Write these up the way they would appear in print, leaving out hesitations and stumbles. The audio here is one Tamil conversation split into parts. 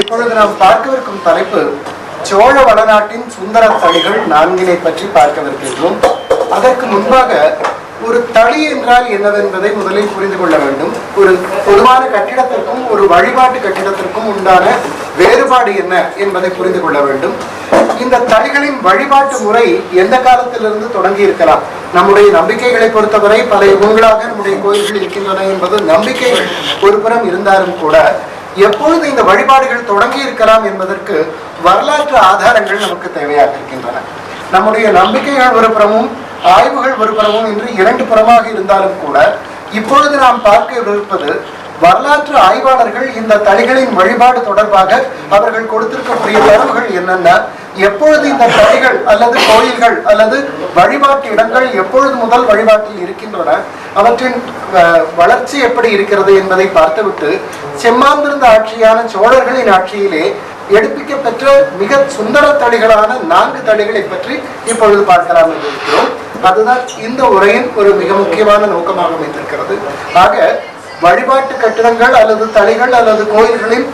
இப்பொழுது நாம் பார்க்கவிருக்கும் தலைப்பு சோழ வளநாட்டின் சுந்தர தளிகள் 4 பற்றி பார்க்கவிருக்கின்றோம். அதற்கு முன்பாக ஒரு தளி என்றால் என்னவென்பதை முதலில் புரிந்து கொள்ள வேண்டும். ஒரு பொதுவான கட்டிடத்திற்கும் ஒரு வழிபாட்டு கட்டிடத்திற்கும் உண்டான வேறுபாடு என்ன என்பதை புரிந்து கொள்ள வேண்டும். இந்த தளிகளின் வழிபாட்டு முறை எந்த காலத்திலிருந்து தொடங்கி இருக்கலாம்? நம்முடைய நம்பிக்கைகளை பொறுத்தவரை பல யுகங்களாக நம்முடைய கோயில்கள் இருக்கின்றன என்பது நம்பிக்கைகள் ஒரு புறம் இருந்தாலும் கூட எப்பொழுது இந்த வழிபாடுகள் தொடங்கி இருக்கலாம் என்பதற்கு வரலாற்று ஆதாரங்கள் நமக்கு தேவையாக இருக்கின்றன. நம்முடைய நம்பிக்கைகள் ஒரு புறமும் ஆய்வுகள் ஒரு புறமும் என்று 2 புறமாக இருந்தாலும் கூட இப்பொழுது நாம் பார்க்க இருப்பது வரலாற்று ஆய்வாளர்கள் இந்த தளிகளின் வழிபாடு தொடர்பாக அவர்கள் கொடுத்திருக்கக்கூடிய தரவுகள் என்னென்ன, எப்பொழுது இந்த தளிகள் அல்லது கோயில்கள் அல்லது வழிபாட்டு இடங்கள் எப்பொழுது முதல் வழிபாட்டில் இருக்கின்றன, அவற்றின் வளர்ச்சி எப்படி இருக்கிறது என்பதை பார்த்துவிட்டு செம்மாந்திருந்த ஆட்சியான சோழர்களின் ஆட்சியிலே எடுப்பிக்க பெற்ற மிக சுந்தர தளிகளான 4 தளிகளை பற்றி இப்பொழுது பார்க்கலாம் என்று இருக்கிறோம். அதுதான் இந்த உரையின் ஒரு மிக முக்கியமான நோக்கமாக அமைந்திருக்கிறது. ஆக வழிபாட்டு கட்டிடங்கள் அல்லது தளிகள் அல்லது கோயில்களின்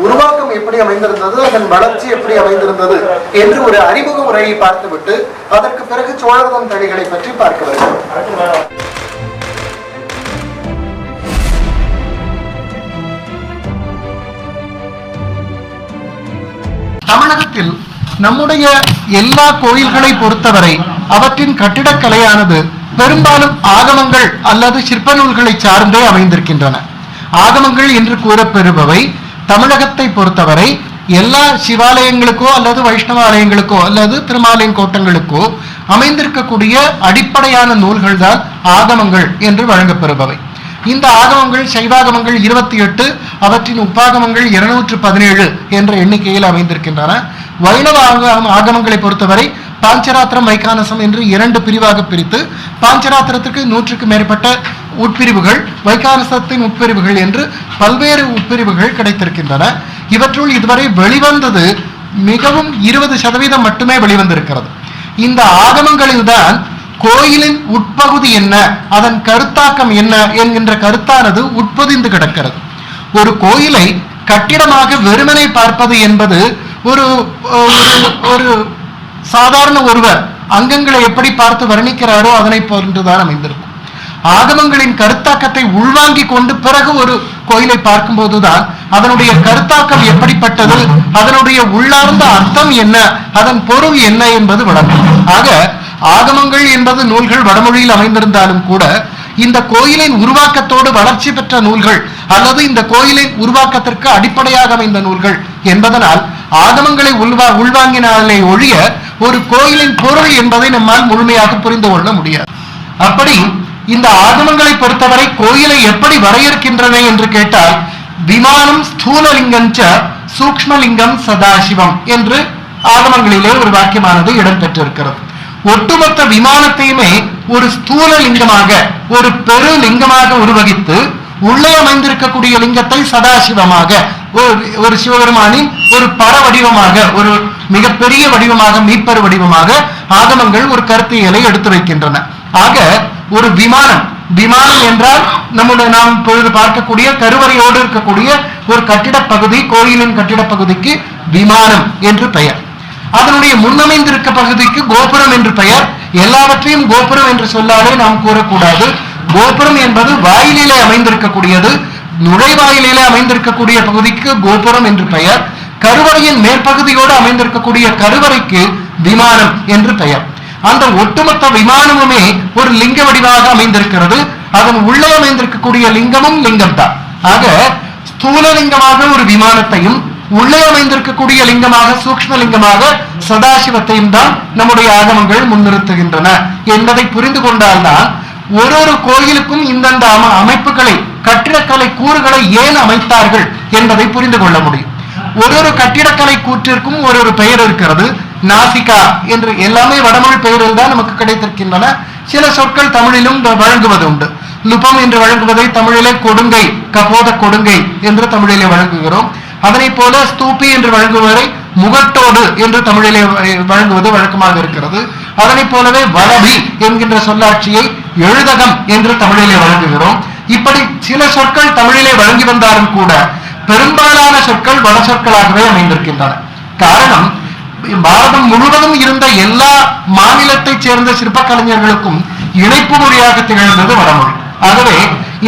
உருவாக்கம் எப்படி அமைந்திருந்தது, அதன் வளர்ச்சி எப்படி அமைந்திருந்தது என்று ஒரு அறிமுக உரையை பார்த்துவிட்டு அதற்கு பிறகு சோழர்தம் தளிகளை பற்றி பார்க்க வேண்டும். தமிழகத்தில் நம்முடைய எல்லா கோயில்களை பொறுத்தவரை அவற்றின் கட்டிடக்கலையானது பெரும்பாலும் ஆகமங்கள் அல்லது சிற்ப நூல்களை சார்ந்தே அமைந்திருக்கின்றன. ஆகமங்கள் என்று கூறப்பெறுபவை தமிழகத்தை பொறுத்தவரை எல்லா சிவாலயங்களுக்கோ அல்லது வைஷ்ணவ ஆலயங்களுக்கோ அல்லது திருமாலயம் கோட்டங்களுக்கோ அமைந்திருக்கக்கூடிய அடிப்படையான நூல்கள் தான் ஆகமங்கள் என்று வழங்கப்பெறுபவை. இந்த ஆகமங்கள் சைவாகமங்கள் 28, அவற்றின் உப்பாகமங்கள் 217 என்ற எண்ணிக்கையில் அமைந்திருக்கின்றன. வைணவ ஆகமங்களை பொறுத்தவரை பாஞ்சராத்திரம் வைகானசம் என்று 2 பிரிவாக பிரித்து பாஞ்சராத்திரத்திற்கு 100க்கும் மேற்பட்ட உட்பிரிவுகள், வைகானசத்தின் உட்பிரிவுகள் என்று பல்வேறு உட்பிரிவுகள் கிடைத்திருக்கின்றன. இவற்றுள் இதுவரை வெளிவந்தது மிகவும் 20% மட்டுமே வெளிவந்திருக்கிறது. இந்த ஆகமங்களில்தான் கோயிலின் உட்பகுதி என்ன, அதன் கருத்தாக்கம் என்ன என்கின்ற கருத்தானது உட்பொதிந்து கிடக்கிறது. ஒரு கோயிலை கட்டிடமாக வெறுமனை பார்ப்பது என்பது ஒரு சாதாரண ஒருவர் அங்கங்களை எப்படி பார்த்து வர்ணிக்கிறாரோ அதனை போன்றுதான் அமைந்திருக்கும். ஆகமங்களின் கருத்தாக்கத்தை உள்வாங்கி கொண்டு பிறகு ஒரு கோயிலை பார்க்கும் போதுதான் அதனுடைய கருத்தாக்கம் எப்படிப்பட்டது, அதனுடைய உள்ளார்ந்த அர்த்தம் என்ன, அதன் பொருள் என்ன என்பது விளங்கும். ஆக ஆகமங்கள் என்பது நூல்கள் வடமொழியில் அமைந்திருந்தாலும் கூட இந்த கோயிலின் உருவாக்கத்தோடு வளர்ச்சி பெற்ற நூல்கள் அல்லது இந்த கோயிலின் உருவாக்கத்திற்கு அடிப்படையாக அமைந்த நூல்கள் என்பதனால் ஆகமங்களை உள்வாங்கினாலே ஒழிய ஒரு கோயிலின் பொருள் என்பதை நம்மால் முழுமையாக புரிந்து கொள்ள முடியாது. அப்படி இந்த ஆகமங்களை பொறுத்தவரை கோயிலை எப்படி வரையறுக்கின்றன என்று கேட்டால் விமானம் ஸ்தூலலிங்கம் சூக்ஷ்மலிங்கம் சதாசிவம் என்று ஆகமங்களிலே ஒரு வாக்கியமானது இடம்பெற்றிருக்கிறது. ஒட்டுமொத்த விமானத்தையுமே ஒரு ஸ்தூல லிங்கமாக, ஒரு பெரு லிங்கமாக உருவகித்து உள்ளே அமைந்திருக்கக்கூடிய லிங்கத்தை சதாசிவமாக, ஒரு சிவபெருமானின் ஒரு பர வடிவமாக, ஒரு மிகப்பெரிய வடிவமாக, மீப்பெரு வடிவமாக ஆகமங்கள் ஒரு கருத்தியலை எடுத்து வைக்கின்றன. ஆக ஒரு விமானம் என்றால் நாம் இப்பொழுது பார்க்கக்கூடிய கருவறையோடு இருக்கக்கூடிய ஒரு கட்டிடப் பகுதி, கோயிலின் கட்டிடப் பகுதிக்கு விமானம் என்று பெயர். அதனுடைய முன்னமைந்திருக்க பகுதிக்கு கோபுரம் என்று பெயர். எல்லாவற்றையும் கோபுரம் என்று சொல்லாலே நாம் கூறக்கூடாது. கோபுரம் என்பது வாயிலே அமைந்திருக்கக்கூடியது, நுழைவாயிலே அமைந்திருக்கக்கூடிய பகுதிக்கு கோபுரம் என்று பெயர். கருவறையின் மேற்பகுதியோடு அமைந்திருக்கக்கூடிய கருவறைக்கு விமானம் என்று பெயர். அந்த ஒட்டுமொத்த விமானமுமே ஒரு லிங்க வடிவாக அமைந்திருக்கிறது. அதன் உள்ளே அமைந்திருக்கக்கூடிய லிங்கமும் லிங்கம் தான். ஆக ஸ்தூலலிங்கமாக ஒரு விமானத்தையும் உள்ளே அமைந்திருக்கக்கூடிய லிங்கமாக சூக்ஷ்மலிங்கமாக சதாசிவத்தையும் தான் நம்முடைய ஆகமங்கள் முன்னிறுத்துகின்றன என்பதை புரிந்து கொண்டால்தான் ஒரு கோயிலுக்கும் இந்தந்த அமைப்புகளை, கட்டிடக்கலை கூறுகளை ஏன் அமைத்தார்கள் என்பதை புரிந்து கொள்ள முடியும். ஒரு கட்டிடக்கலை கூற்றிற்கும் ஒரு பெயர் இருக்கிறது. நாசிகா என்று எல்லாமே வடமொழி பெயரில் தான் நமக்கு கிடைத்திருக்கின்றன. சில சொற்கள் தமிழிலும் வழங்குவது உண்டு. லுபம் என்று வழங்குவதை தமிழிலே கொடுங்கை, கபோத கொடுங்கை என்று தமிழிலே வழங்குகிறோம். அதனை போல ஸ்தூபி என்று வழங்குவதை முகட்டோடு என்று தமிழிலே வழங்குவது வழக்கமாக இருக்கிறது. அதனை போலவே வளவி என்கின்ற சொல்லாட்சியை எழுதகம் என்று தமிழிலே வழங்குகிறோம். இப்படி சில சொற்கள் தமிழிலே வழங்கி வந்தாலும் கூட பெரும்பாலான சொற்கள் வட சொற்களாகவே அமைந்திருக்கின்றன. காரணம், பாரதம் முழுவதும் இருந்த எல்லா மாநிலத்தைச் சேர்ந்த சிற்ப கலைஞர்களுக்கும் இணைப்பு மொழியாக திகழ்ந்தது வடமொழி. ஆகவே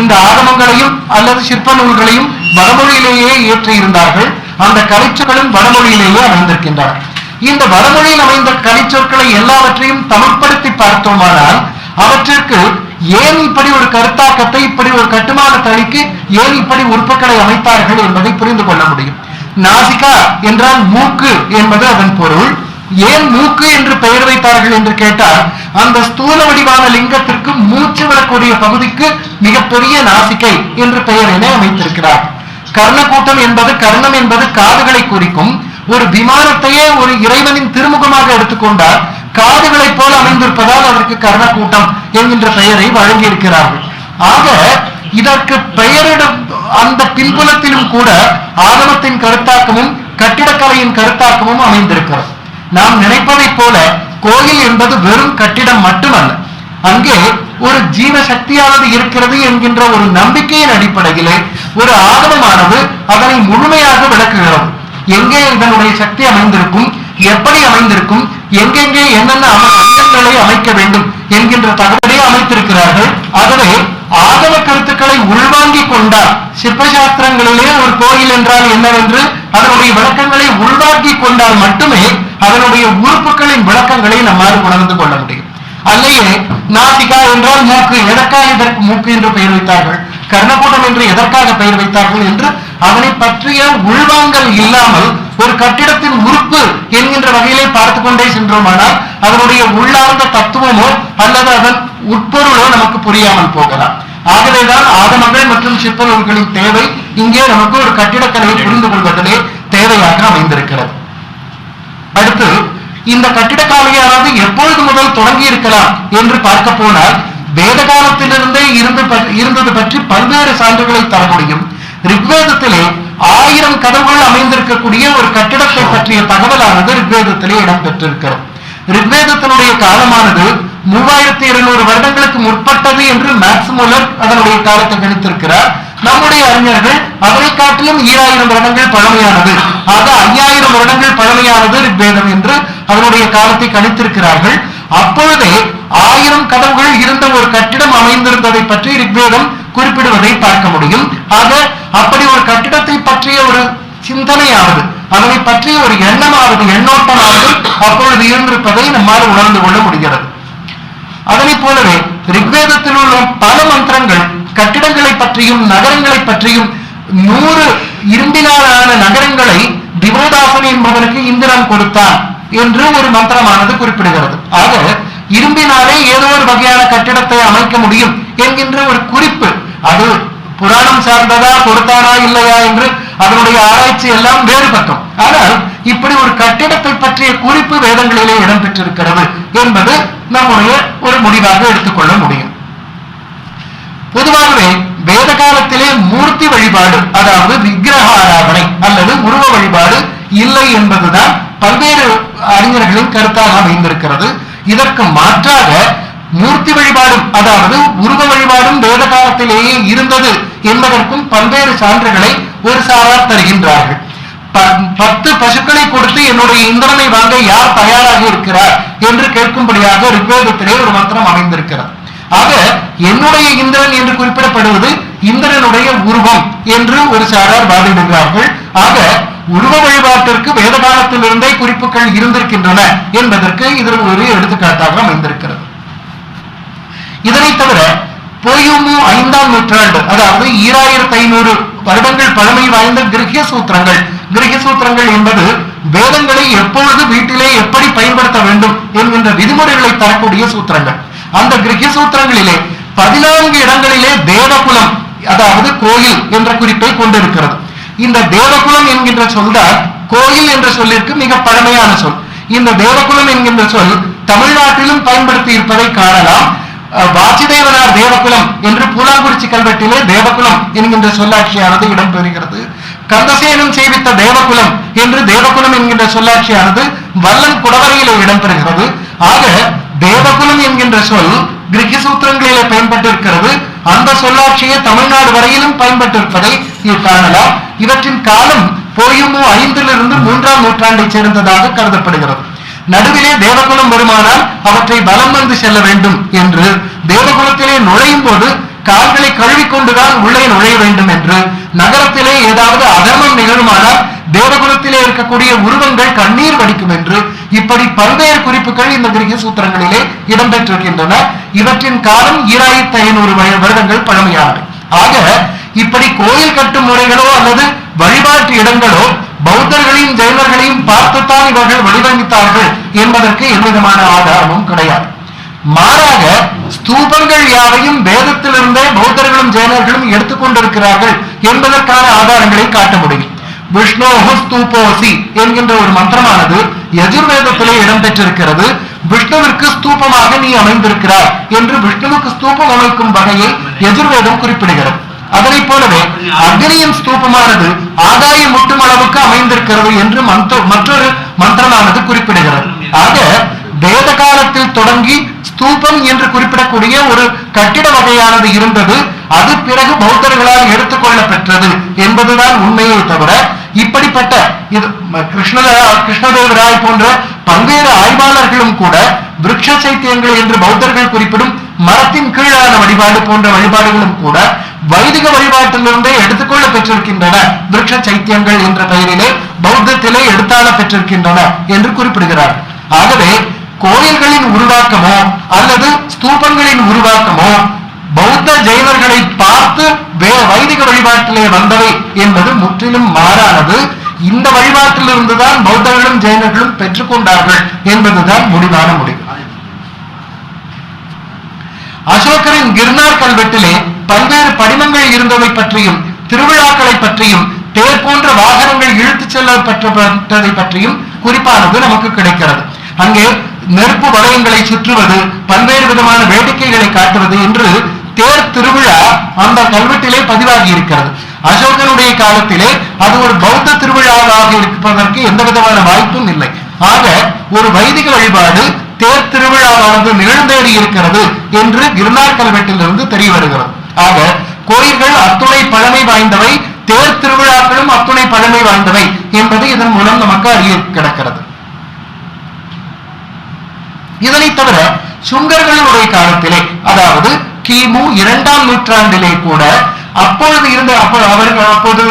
இந்த ஆகமங்களையும் அல்லது சிற்ப நூல்களையும் வடமொழியிலேயே இயற்றியிருந்தார்கள். அந்த கலைச்சொற்களும் வடமொழியிலேயே அமைந்திருக்கின்றன. இந்த வடமொழியில் அமைந்த கலைச்சொற்களை எல்லாவற்றையும் தமிழ்படுத்தி பார்த்தோமானால் அவற்றிற்கு ஏன் இப்படி ஒரு கருத்தாக்கத்தை, இப்படி ஒரு கட்டுமான தளிக்கு ஏன் இப்படி உறுப்புகளை அமைத்தார்கள் என்பதை புரிந்து கொள்ள முடியும். நாசிகா என்றால் மூக்கு என்பது அதன் பொருள். ஏன் மூக்கு என்று பெயர் வைத்தார்கள் என்று கேட்டால், அந்த ஸ்தூல வடிவான லிங்கத்திற்கு மூச்சு விடக்கூடிய பகுதிக்கு மிகப்பெரிய நாசிகை என்று பெயர் என அமைத்திருக்கிறார். கர்ணக்கூட்டம் என்பது, கர்ணம் என்பது காதுகளை குறிக்கும். ஒரு விமானத்தையே ஒரு இறைவனின் திருமுகமாக எடுத்துக்கொண்டால் காதுகளைப் போல அமைந்திருப்பதால் அதற்கு கர்ணக்கூட்டம் என்கின்ற பெயரை வழங்கி இருக்கிறார்கள். ஆக இதற்கு பெயரிடும் அந்த பின்புலத்திலும் கூட ஆகமத்தின் கருத்தாக்கமும் கட்டிடக்கலையின் கருத்தாக்கமும் அமைந்திருக்கிறது. நாம் நினைப்பதைப் போல கோயில் என்பது வெறும் கட்டிடம் மட்டுமல்ல, அங்கே ஒரு ஜீவ சக்தியானது இருக்கிறது என்கின்ற ஒரு நம்பிக்கையின் அடிப்படையிலே ஒரு ஆகமமானது அதனை முழுமையாக விளக்குகிறது. எங்கே இதனுடைய சக்தி அமைந்திருக்கும், எப்படி அமைந்திருக்கும், எங்கெங்கே என்னென்ன அங்கங்களை அமைக்க வேண்டும் என்கின்ற தகவலை அமைத்திருக்கிறார்கள். ஆகவே ஆகம கருத்துக்களை உள்வாங்கிக் கொண்டால், சிற்பசாஸ்திரங்களிலே ஒரு கோயில் என்றால் என்னவென்று அதனுடைய விளக்கங்களை உள்வாங்கிக் கொண்டால் மட்டுமே அதனுடைய உறுப்புகளின் விளக்கங்களை நம்மால் உணர்ந்து கொள்ள முடியும். அல்லையே நாசிகா என்றால் மூக்கு, எதற்காக இதற்கு மூக்கு என்று பெயர் வைத்தார்கள், கர்ணக்கூட்டம் என்று எதற்காக பெயர் வைத்தார்கள் என்று அதனை பற்றிய உள்வாங்கல் இல்லாமல் ஒரு கட்டிடத்தின் உறுப்பு என்கின்ற வகையிலே பார்த்து கொண்டே சென்றோமானால் அதனுடைய உள்ளார்ந்த தத்துவமோ அல்லது அதன் உட்பொருளோ நமக்கு புரியாமல் போகலாம். ஆகவேதான் ஆகமங்கள் மற்றும் சிற்ப நூல்களின் தேவை இங்கே நமக்கு ஒரு கட்டிடக்கலையை புரிந்து கொள்வதிலே தேவையாக அமைந்திருக்கிறது. அடுத்து, இந்த கட்டிடக்கலையானது எப்பொழுது முதல் தொடங்கி இருக்கலாம் என்று பார்க்க போனால், வேத காலத்திலிருந்தே இருந்தது பற்றி பல்வேறு சான்றுகளை தர முடியும். ரிக்வேதத்திலே 1000 கதவுகள் அமைந்திருக்கக்கூடிய ஒரு கட்டிடத்தை பற்றிய தகவலானது ரிக்வேதத்திலே இடம்பெற்றிருக்கிறது. ரிக்வேதத்தினுடைய காலமானது 3200 வருடங்களுக்கு முற்பட்டது என்று மேக்ஸ் மூலர் அதனுடைய காலத்தை கணித்திருக்கிறார். நம்முடைய அறிஞர்கள் அதனை காட்டிலும் 2000 வருடங்கள் பழமையானது, ஆக 5000 வருடங்கள் பழமையானது ரிக்வேதம் என்று அதனுடைய காலத்தை கணித்திருக்கிறார்கள். அப்பொழுதே 1000 கதவுகள் இருந்த ஒரு கட்டிடம் அமைந்திருந்ததை பற்றி ரிக்வேதம் குறிப்பிடுவதை பார்க்க முடியும். ஆக அப்படி ஒரு கட்டிடத்தை பற்றிய ஒரு சிந்தனையாவது, அதனை பற்றிய ஒரு எண்ணமாவது, எண்ணோட்டமாவது அப்பொழுது இருந்திருப்பதை நம்மால் உணர்ந்து கொள்ள முடிகிறது. அதனை போலவே ரிக்வேதத்தில் உள்ள பல மந்திரங்கள் கட்டிடங்களை பற்றியும் நகரங்களை பற்றியும் 100 இரும்பினாலான நகரங்களை திவோதாசன் என்பவனுக்கு இந்திரன் கொடுத்தான் என்று ஒரு மந்திரமானது குறிப்பிடுகிறது. ஆக இரும்பினாலே ஏதோ ஒரு வகையான கட்டிடத்தை அமைக்க முடியும் என்கின்ற ஒரு குறிப்பு, அது புராணம் சார்ந்ததா கொடுத்தாரா இல்லையா என்று அதனுடைய ஆராய்ச்சி எல்லாம் வேறு பக்கம். ஆனால் இப்படி ஒரு கட்டிடத்தை பற்றிய குறிப்பு வேதங்களிலே இடம்பெற்றிருக்கிறது என்பது நம்முடைய ஒரு முடிவாக எடுத்துக்கொள்ள முடியும். பொதுவாகவே வேத காலத்திலே மூர்த்தி வழிபாடு, அதாவது விக்கிரக ஆராதனை அல்லது உருவ வழிபாடு இல்லை என்பதுதான் பல்வேறு அறிஞர்களின் கருத்தாக அமைந்திருக்கிறது. இதற்கு மாற்றாக மூர்த்தி வழிபாடும், அதாவது உருவ வழிபாடும் வேத காலத்திலேயே இருந்தது என்பதற்கும் பல்வேறு சான்றுகளை ஒரு சாரார் தருகின்றார்கள். 10 பசுக்களை கொடுத்து என்னுடைய இந்திரனை வாங்க யார் தயாராக இருக்கிறார் என்று கேட்கும்படியாக ரிக்வேதத்திலே ஒரு மந்திரம் அமைந்திருக்கிறது. ஆக என்னுடைய இந்திரன் என்று குறிப்பிடப்படுவது இந்திரனுடைய உருவம் என்று ஒரு சாரார் வாதிடுகிறார்கள். ஆக உருவ வழிபாட்டிற்கு வேத காலத்திலிருந்தே குறிப்புகள் இருந்திருக்கின்றன என்பதற்கு இது ஒரு எடுத்துக்காட்டாக அமைந்திருக்கிறது. இதனை தவிர பொய்யுமு 5ஆம் நூற்றாண்டு, அதாவது 2500 வருடங்கள் பழமை வாய்ந்த கிரகிய சூத்திரங்கள் என்பது வேதங்களை எப்பொழுது வீட்டிலே எப்படி பயன்படுத்த வேண்டும் என்கின்ற விதிமுறைகளை தரக்கூடிய சூத்திரங்கள். அந்த கிரகிய சூத்திரங்களிலே 14 இடங்களிலே தேவகுலம், அதாவது கோயில் என்ற குறிப்பை கொண்டிருக்கிறது. இந்த தேவகுலம் என்கின்ற சொல்தான் கோயில் என்ற சொல்லிற்கு மிக பழமையான சொல். இந்த தேவகுலம் என்கின்ற சொல் தமிழ்நாட்டிலும் பயன்படுத்தி இருப்பதை காணலாம். வாசுதேவனார் தேவகுலம் என்று பூலாங்குறிச்சி கல்வெட்டிலே தேவகுலம் என்கின்ற சொல்லாட்சியானது இடம்பெறுகிறது. கந்தசேனம் சேவித்த தேவகுலம் என்று தேவகுலம் என்கின்ற சொல்லாட்சியானது வல்லன் குடவரையிலே இடம்பெறுகிறது. ஆக தேவகுலம் என்கின்ற சொல் கிரகிய சூத்திரங்களிலே பயன்பட்டிருக்கிறது. அந்த சொல்லாட்சியை தமிழ்நாடு வரையிலும் பயன்பட்டிருப்பதை காணலாம். இவற்றின் காலம் பொய்யுமு 5 3ஆம் நூற்றாண்டை சேர்ந்ததாக கருதப்படுகிறது. நடுவிலே தேவகுலம் வருமானால் அவற்றை பலம் வந்து செல்ல வேண்டும் என்று தேவகுலத்திலே நுழையும் போது கால்களை கழுவிக்கொண்டுதான் உள்ளே நுழைய வேண்டும் என்று, நகரத்திலே ஏதாவது அதர்மம் நிகழுமானால் தேவகுலத்திலே இருக்கக்கூடிய உருவங்கள் கண்ணீர் வடிக்கும் என்று, இப்படி பல்வேறு குறிப்புகள் இந்த கிரக சூத்திரங்களிலே இடம்பெற்றிருக்கின்றன. இவற்றின் காலம் 2500 வருடங்கள் பழமையானவை. ஆக இப்படி கோயில் கட்டும் முறைகளோ அல்லது வழிபாட்டு இடங்களோ பௌத்தர்களையும் ஜெயினர்களையும் பார்த்துத்தான் இவர்கள் வடிவமைத்தார்கள் என்பதற்கு எவ்விதமான ஆதாரமும் கிடையாது. மாறாக ஸ்தூபங்கள் யாவையும் வேதத்திலிருந்தே பௌத்தர்களும் ஜெயினர்களும் எடுத்துக்கொண்டிருக்கிறார்கள் என்பதற்கான ஆதாரங்களை காட்ட முடியும். விஷ்ணோஹு ஸ்தூபோசி என்கின்ற ஒரு மந்திரமானது யஜுர்வேதத்திலே இடம்பெற்றிருக்கிறது. விஷ்ணுவிற்கு ஸ்தூபமாக நீ அமைந்திருக்கிறார் என்று விஷ்ணுவுக்கு ஸ்தூபம் அமைக்கும் வகையை யஜுர்வேதம் குறிப்பிடுகிறது. அதனை போலவே அக்னியின் ஸ்தூபமானது ஆதாய முட்டும் அளவுக்கு அமைந்திருக்கிறது என்று மற்றொரு மந்திரமானது குறிப்பிடுகிறது. ஆக வேத காலத்தில் தொடங்கி ஸ்தூபம் என்று குறிப்பிடக்கூடிய ஒரு கட்டிட வகையானது இருந்தது. அது பிறகு பௌத்தர்களால் எடுத்துக்கொள்ளப்பெற்றது என்பதுதான் உண்மையை தவிர, இப்படிப்பட்ட இது கிருஷ்ணதேவராய் போன்ற பல்வேறு ஆய்வாளர்களும் கூட விருட்ச சைத்தியங்கள் என்று பௌத்தர்கள் குறிப்பிடும் மரத்தின் கீழான வழிபாடு போன்ற வழிபாடுகளும் கூட வைதிக வழிபாட்டிலிருந்தே எடுத்துக்கொள்ள பெற்றிருக்கின்றன. விருட்ச சைத்தியங்கள் என்ற பெயரிலே பௌத்தத்திலே எடுத்தாள பெற்றிருக்கின்றன என்று குறிப்பிடுகிறார். ஆகவே கோயில்களின் உருவாக்கமோ அல்லது ஸ்தூபங்களின் உருவாக்கமோ பௌத்த ஜெயினர்களை பார்த்து வைதிக வழிபாட்டிலே வந்தவை என்பது முற்றிலும் மாறானது. இந்த வழிபாட்டிலிருந்துதான் பௌத்தர்களும் ஜெயினர்களும் பெற்றுக்கொண்டார்கள் என்பதுதான் முடிவான முடிவு. அசோகரின் கிர்னார் கல்வெட்டிலே பல்வேறு படிமங்கள் இருந்தவை பற்றியும், திருவிழாக்களை பற்றியும், தேர் போன்ற வாகனங்கள் இழுத்துச் செல்லப்பட்டதை பற்றியும் குறிப்பானது நமக்கு கிடைக்கிறது. அங்கே நெருப்பு வளையங்களை சுற்றுவது, பல்வேறு விதமான வேடிக்கைகளை காட்டுவது என்று தேர் திருவிழா அந்த கல்வெட்டிலே பதிவாகி இருக்கிறது. அசோகனுடைய காலத்திலே அது ஒரு பௌத்த திருவிழாவாக இருப்பதற்கு எந்த விதமான வாய்ப்பும் இல்லை. ஆக ஒரு வைதிக வழிபாடு தேர் திருவிழாவானது நிகழ்ந்தேறி இருக்கிறது என்று கிர்னார் கல்வெட்டிலிருந்து தெரிய வருகிறது. ஆக கோயில்கள் அத்துணை பழமை வாய்ந்தவை, தேர் திருவிழாக்களும் அத்துணை பழமை வாய்ந்தவை என்பது இதன் மூலம் நமக்கு அறிய கிடக்கிறது. இதனை தவிர சுங்கர்களுடைய காலத்திலே, அதாவது கிமு 2ஆம் நூற்றாண்டிலே கூட அப்பொழுது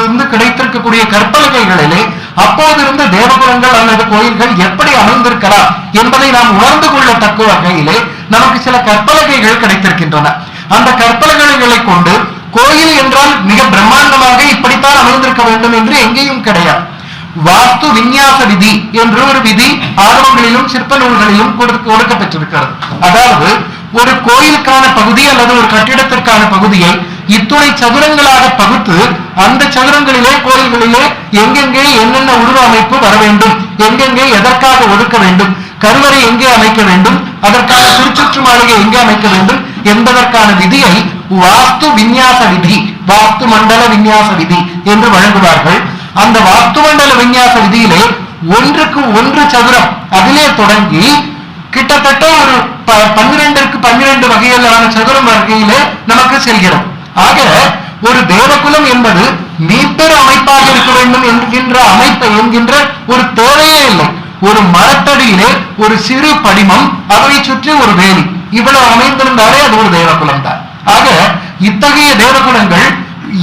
இருந்து கிடைத்திருக்கக்கூடிய கற்பலகைகளிலே அப்போது இருந்த தேவகுலங்கள் அல்லது கோயில்கள் எப்படி அமைந்திருக்கலாம் என்பதை நாம் உணர்ந்து கொள்ளத்தக்க வகையிலே நமக்கு சில கற்பலகைகள் கிடைத்திருக்கின்றன. அந்த கற்பலகைகளை கொண்டு கோயில் என்றால் மிக பிரம்மாண்டமாக இப்படித்தான் அமைந்திருக்க வேண்டும் என்று எங்கேயும் கிடையாது. வாஸ்து விநியாச விதி என்ற ஒரு விதி ஆகமங்களிலும் சிற்ப நூல்களிலும் கொடுக்கப்பட்டிருக்கிறது. அதாவது ஒரு கோயிலுக்கான பகுதி அல்லது ஒரு கட்டிடத்திற்கான பகுதியை இத்துணை சதுரங்களாக பகுத்து அந்த சதுரங்களிலே கோயில்களிலே எங்கெங்கே என்னென்ன உருவ அமைப்பு வர வேண்டும், எங்கெங்கே எதற்காக ஒதுக்க வேண்டும், கருவறை எங்கே அமைக்க வேண்டும், அதற்கான திருச்சுற்று மாளிகை எங்கே அமைக்க வேண்டும் என்பதற்கான விதியை வாஸ்து விநியாச விதி, வாஸ்து மண்டல விநியாச விதி என்று வழங்குவார்கள். அந்த வாஸ்து மண்டல விநியாச விதியிலே 1க்கு 1 சதுரம் அதிலே தொடங்கி கிட்டத்தட்ட ஒரு 12க்கு 12 வகையிலான சதுரம் வகையிலே நமக்கு செல்கிறது. ஆக ஒரு தேவகுலம் என்பது மீட்டர் அமைப்பாக இருக்க வேண்டும் என்கின்ற அமைப்பை என்கின்ற ஒரு தேவையே இல்லை. ஒரு மரத்தடியிலே ஒரு சிறு படிமம், அதை சுற்றி ஒரு வேலி, இவ்வளவு அமைந்திருந்தாலே அது ஒரு தேவகுலம் தான். ஆக இத்தகைய தேவகுலங்கள்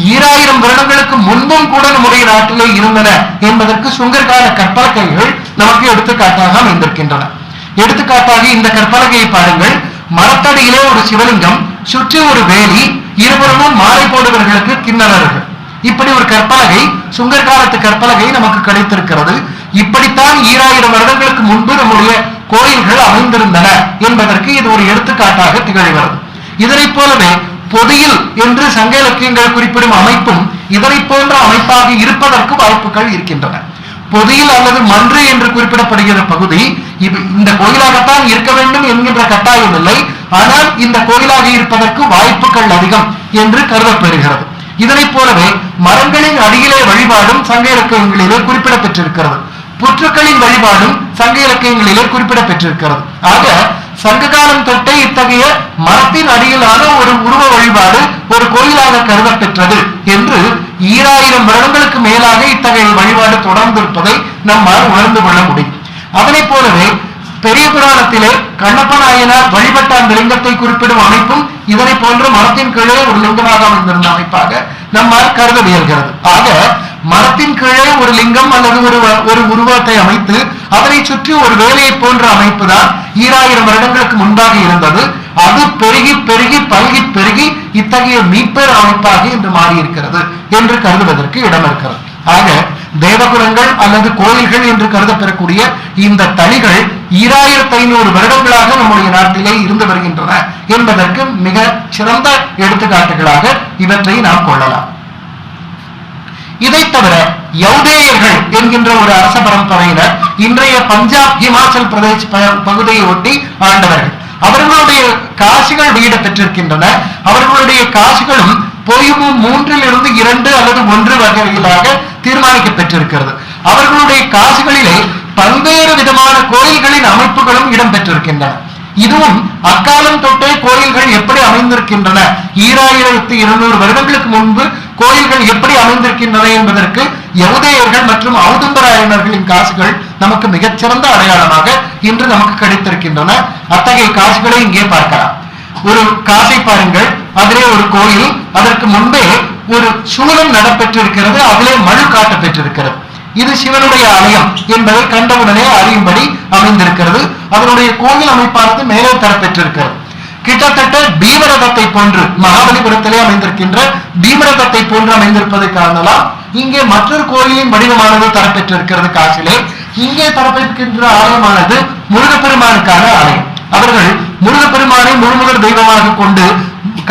2000 வருடங்களுக்கு முன்பும் கூட நம்முடைய நாட்டிலே இருந்தன என்பதற்கு சுங்கர்கால கற்பலகைகள் நமக்கு எடுத்துக்காட்டாக அமைந்திருக்கின்றன. எடுத்துக்காட்டாக இந்த கற்பலகையை பாருங்கள். மரத்தடியிலே ஒரு சிவலிங்கம், சுற்றி ஒரு வேலி, இருபுறமும் மாலை போடுவர்களுக்கு கிண்ணறர்கள். இப்படி ஒரு கற்பலகை, சுங்கர் காலத்து கற்பலகை நமக்கு கிடைத்திருக்கிறது. இப்படித்தான் 2000 வருடங்களுக்கு முன்பு நம்முடைய கோயில்கள் அமைந்திருந்தன என்பதற்கு இது ஒரு எடுத்துக்காட்டாக திகழ்கிறது. இதனை போலவே பொதியில் என்று சங்க இலக்கியங்கள் குறிப்பிடும் அமைப்பும் இதனை போன்ற அமைப்பாக இருப்பதற்கு வாய்ப்புகள் இருக்கின்றன. பொதியில் அல்லது மன்று என்று குறிப்பிடப்படுகிற பகுதி இந்த கோயிலாகத்தான் இருக்க வேண்டும் என்கின்ற கட்டாயம் இல்லை. ஆனால் இந்த கோயிலாக இருப்பதற்கு வாய்ப்புகள் அதிகம் என்று கருதப்படுகிறது. இதனை போலவே மரங்களின் அடியிலே வழிபாடும் சங்க இலக்கியங்களிலே குறிப்பிடப்பெற்றிருக்கிறது. புற்றுக்களின் வழிபாடும் சங்க இலக்கியங்களிலே குறிப்பிடப்பெற்றிருக்கிறது. ஆக சங்ககாலம் தொட்டே இத்தகைய மரத்தின் அடியிலான ஒரு உருவ வழிபாடு ஒரு கோயிலாக கருதப்பெற்றது என்று 2000 வருடங்களுக்கு மேலாக இத்தகைய வழிபாடு தொடர்ந்து இருப்பதை நம்மால் உணர்ந்து கொள்ள முடியும். அதனை போலவே பெரிய புராணத்திலே கண்ணப்ப நாயனார் வழிபட்ட அந்த லிங்கத்தை குறிப்பிடும் அமைப்பும் இதனை போன்ற மரத்தின் கீழே ஒரு லிங்கமாக அமைந்திருந்த அமைப்பாக நம்மால் கருத இயல்கிறது. ஆக மரத்தின் கீழே ஒரு லிங்கம் அல்லது ஒரு உருவத்தை அமைத்து அதனை சுற்றி ஒரு வேலையை போன்ற அமைப்பு தான் 2000 வருடங்களுக்கு முன்பாக இருந்தது. அது பெருகி பெருகி பல்கி பெருகி இத்தகைய மீட்பர் அமைப்பாக இன்று மாறியிருக்கிறது என்று கருதுவதற்கு இடம் இருக்கிறது. ஆக தேவகுலங்கள் அல்லது கோயில்கள் என்று கருதப்பெறக்கூடிய இந்த தளிகள் 2500 வருடங்களாக நம்முடைய நாட்டிலே இருந்து வருகின்றன என்பதற்கு மிக சிறந்த எடுத்துக்காட்டுகளாக இவற்றை நாம் கொள்ளலாம். இதை தவிர யௌதேயர்கள் என்கின்ற ஒரு அரச பரம்பரையினர் இன்றைய பஞ்சாப் ஹிமாச்சல் பிரதேச பகுதியை ஒட்டி ஆண்டவர்கள். அவர்களுடைய காசிகள் வெளியிட பெற்றிருக்கின்றன. அவர்களுடைய காசிகளும் பொய்மும் 3 2 அல்லது 1 வகைகளாக தீர்மானிக்க பெற்றிருக்கிறது. அவர்களுடைய காசுகளிலே பல்வேறு விதமான கோயில்களின் அமைப்புகளும் இடம்பெற்றிருக்கின்றன. இதுவும் அக்காலம் தொட்டே கோயில்கள் எப்படி அமைந்திருக்கின்றன, 2200 வருடங்களுக்கு முன்பு கோயில்கள் எப்படி அமைந்திருக்கின்றன என்பதற்கு யௌதேயர்கள் மற்றும் ஔதும்பராயணர்களின் காசுகள் நமக்கு மிகச்சிறந்த அடையாளமாக இன்று நமக்கு கிடைத்திருக்கின்றன. அத்தகைய காசுகளை இங்கே பார்க்கலாம். ஒரு காசை பாருங்கள், அதிலே ஒரு கோயில், அதற்கு முன்பே ஒரு சூலம் நடப்பெற்றிருக்கிறது, அதிலே மழு காட்ட பெற்றிருக்கிறது. இது சிவனுடைய ஆலயம் என்பதை கண்டவுடனே அறியும்படி அமைந்திருக்கிறது. அதனுடைய கோயில் அமைப்பானது மேலே தரப்பெற்றிருக்கிறது. கிட்டத்தட்ட பீமரதத்தை போன்று மகாபலிபுரத்திலே அமைந்திருக்கின்ற பீமரதத்தை போன்று அமைந்திருப்பதை காணலாம். இங்கே மற்றொரு கோயிலின் வடிவமானது தரப்பெற்றிருக்கிறது காசிலே. இங்கே தரப்பெற்றிருக்கின்ற ஆலயமானது முருகப்பெருமானுக்கான ஆலயம். அவர்கள் முருகப்பெருமானை முழுமுதல் தெய்வமாக கொண்டு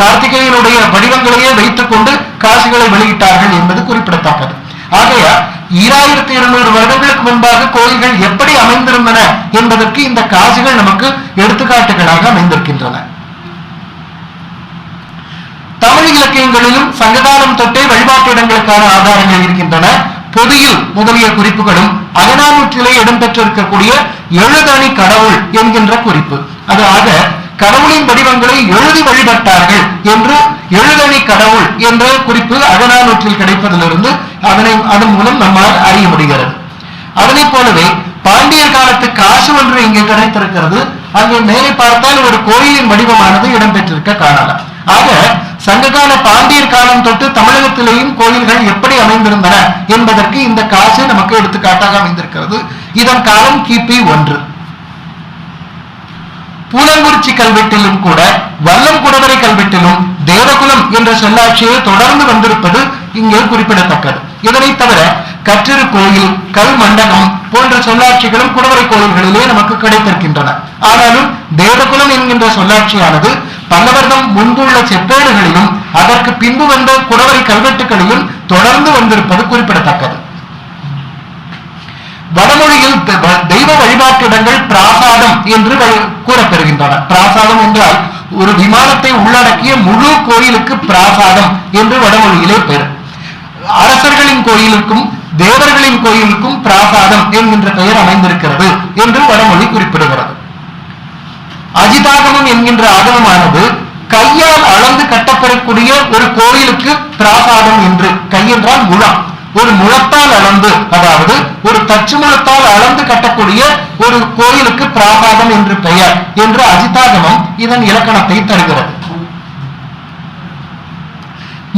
கார்த்திகேயனுடைய வடிவங்களையே வைத்துக் கொண்டு காசுகளை வெளியிட்டார்கள் என்பது குறிப்பிடத்தக்கது. ஆகையால் 2200 வருடங்களுக்கு முன்பாக கோயில்கள் எப்படி அமைந்திருந்தன என்பதற்கு இந்த காசுகள் நமக்கு எடுத்துக்காட்டுகளாக அமைந்திருக்கின்றன. தமிழ் இலக்கியங்களிலும் சங்ககாலம் தொட்டே வழிபாட்டு இடங்களுக்கான ஆதாரங்கள் இருக்கின்றன. பொதியில் முதலிய குறிப்புகளும் அகநானூற்றிலே இடம்பெற்றிருக்கக்கூடிய எழுதணி கடவுள் என்கின்ற குறிப்பு, அதாவது கடவுளின் வடிவங்களை எழுதி வழிபட்டார்கள் என்று எழுதணி கடவுள் என்ற குறிப்பு அகநானூற்றில் கிடைப்பதிலிருந்து அதன் மூலம் நம்மால் அறிய முடிகிறது. அதனை போலவே பாண்டியர் காலத்து காசு ஒன்று இங்கே கிடைத்திருக்கிறது. அங்கே மேலே பார்த்தால் ஒரு கோயிலின் வடிவமானது இடம்பெற்றிருக்க காணலாம். ஆக சங்ககால பாண்டியர் காலம் தொட்டு தமிழகத்திலேயும் கோயில்கள் எப்படி அமைந்திருந்தன என்பதற்கு இந்த காசு நமக்கு எடுத்துக்காட்டாக அமைந்திருக்கிறது. இதன் காலம் கிபி 1. பூலங்குறிச்சி கல்வெட்டிலும் கூட வல்லம் குடவரை கல்வெட்டிலும் தேவகுலம் என்ற சொல்லாட்சியை தொடர்ந்து வந்திருப்பது இங்கே குறிப்பிடத்தக்கது. இதனை தவிர கற்றிரு கோயில், கல் மண்டபம் போன்ற சொல்லாட்சிகளும் குடவரை கோயில்களிலே நமக்கு கிடைத்திருக்கின்றன. ஆனாலும் தேவகுலம் என்கின்ற சொல்லாட்சியானது பல்லவர்தம் முன்புள்ள செப்பேடுகளிலும் அதற்கு பின்பு வந்த குடவரை கல்வெட்டுகளிலும் தொடர்ந்து வந்திருப்பது குறிப்பிடத்தக்கது. வடமொழியில் தெய்வ வழிபாட்டிடங்கள் பிராசாதம் என்று கூறப்பெறுகின்றன. பிராசாதம் என்றால் ஒரு விமானத்தை உள்ளடக்கிய முழு கோயிலுக்கு பிராசாதம் என்று வடமொழியிலே பெயர். அரசர்களின் கோயிலுக்கும் தேவர்களின் கோயிலுக்கும் பிராசாதம் என்கின்ற பெயர் அமைந்திருக்கிறது என்று வடமொழி குறிப்பிடுகிறது. அஜிதாகமம் என்கின்ற ஆகமமானது கையால் அளந்து கட்டப்பெறக்கூடிய ஒரு கோயிலுக்கு பிராசாதம் என்று, கை என்றால் முழம், ஒரு முழத்தால் அளந்து, அதாவது ஒரு தச்சு முழத்தால் அளந்து கட்டக்கூடிய ஒரு கோயிலுக்கு பிராசாதம் என்று பெயர் என்று அஜிதாகமம் இதன் இலக்கணத்தை தருகிறது.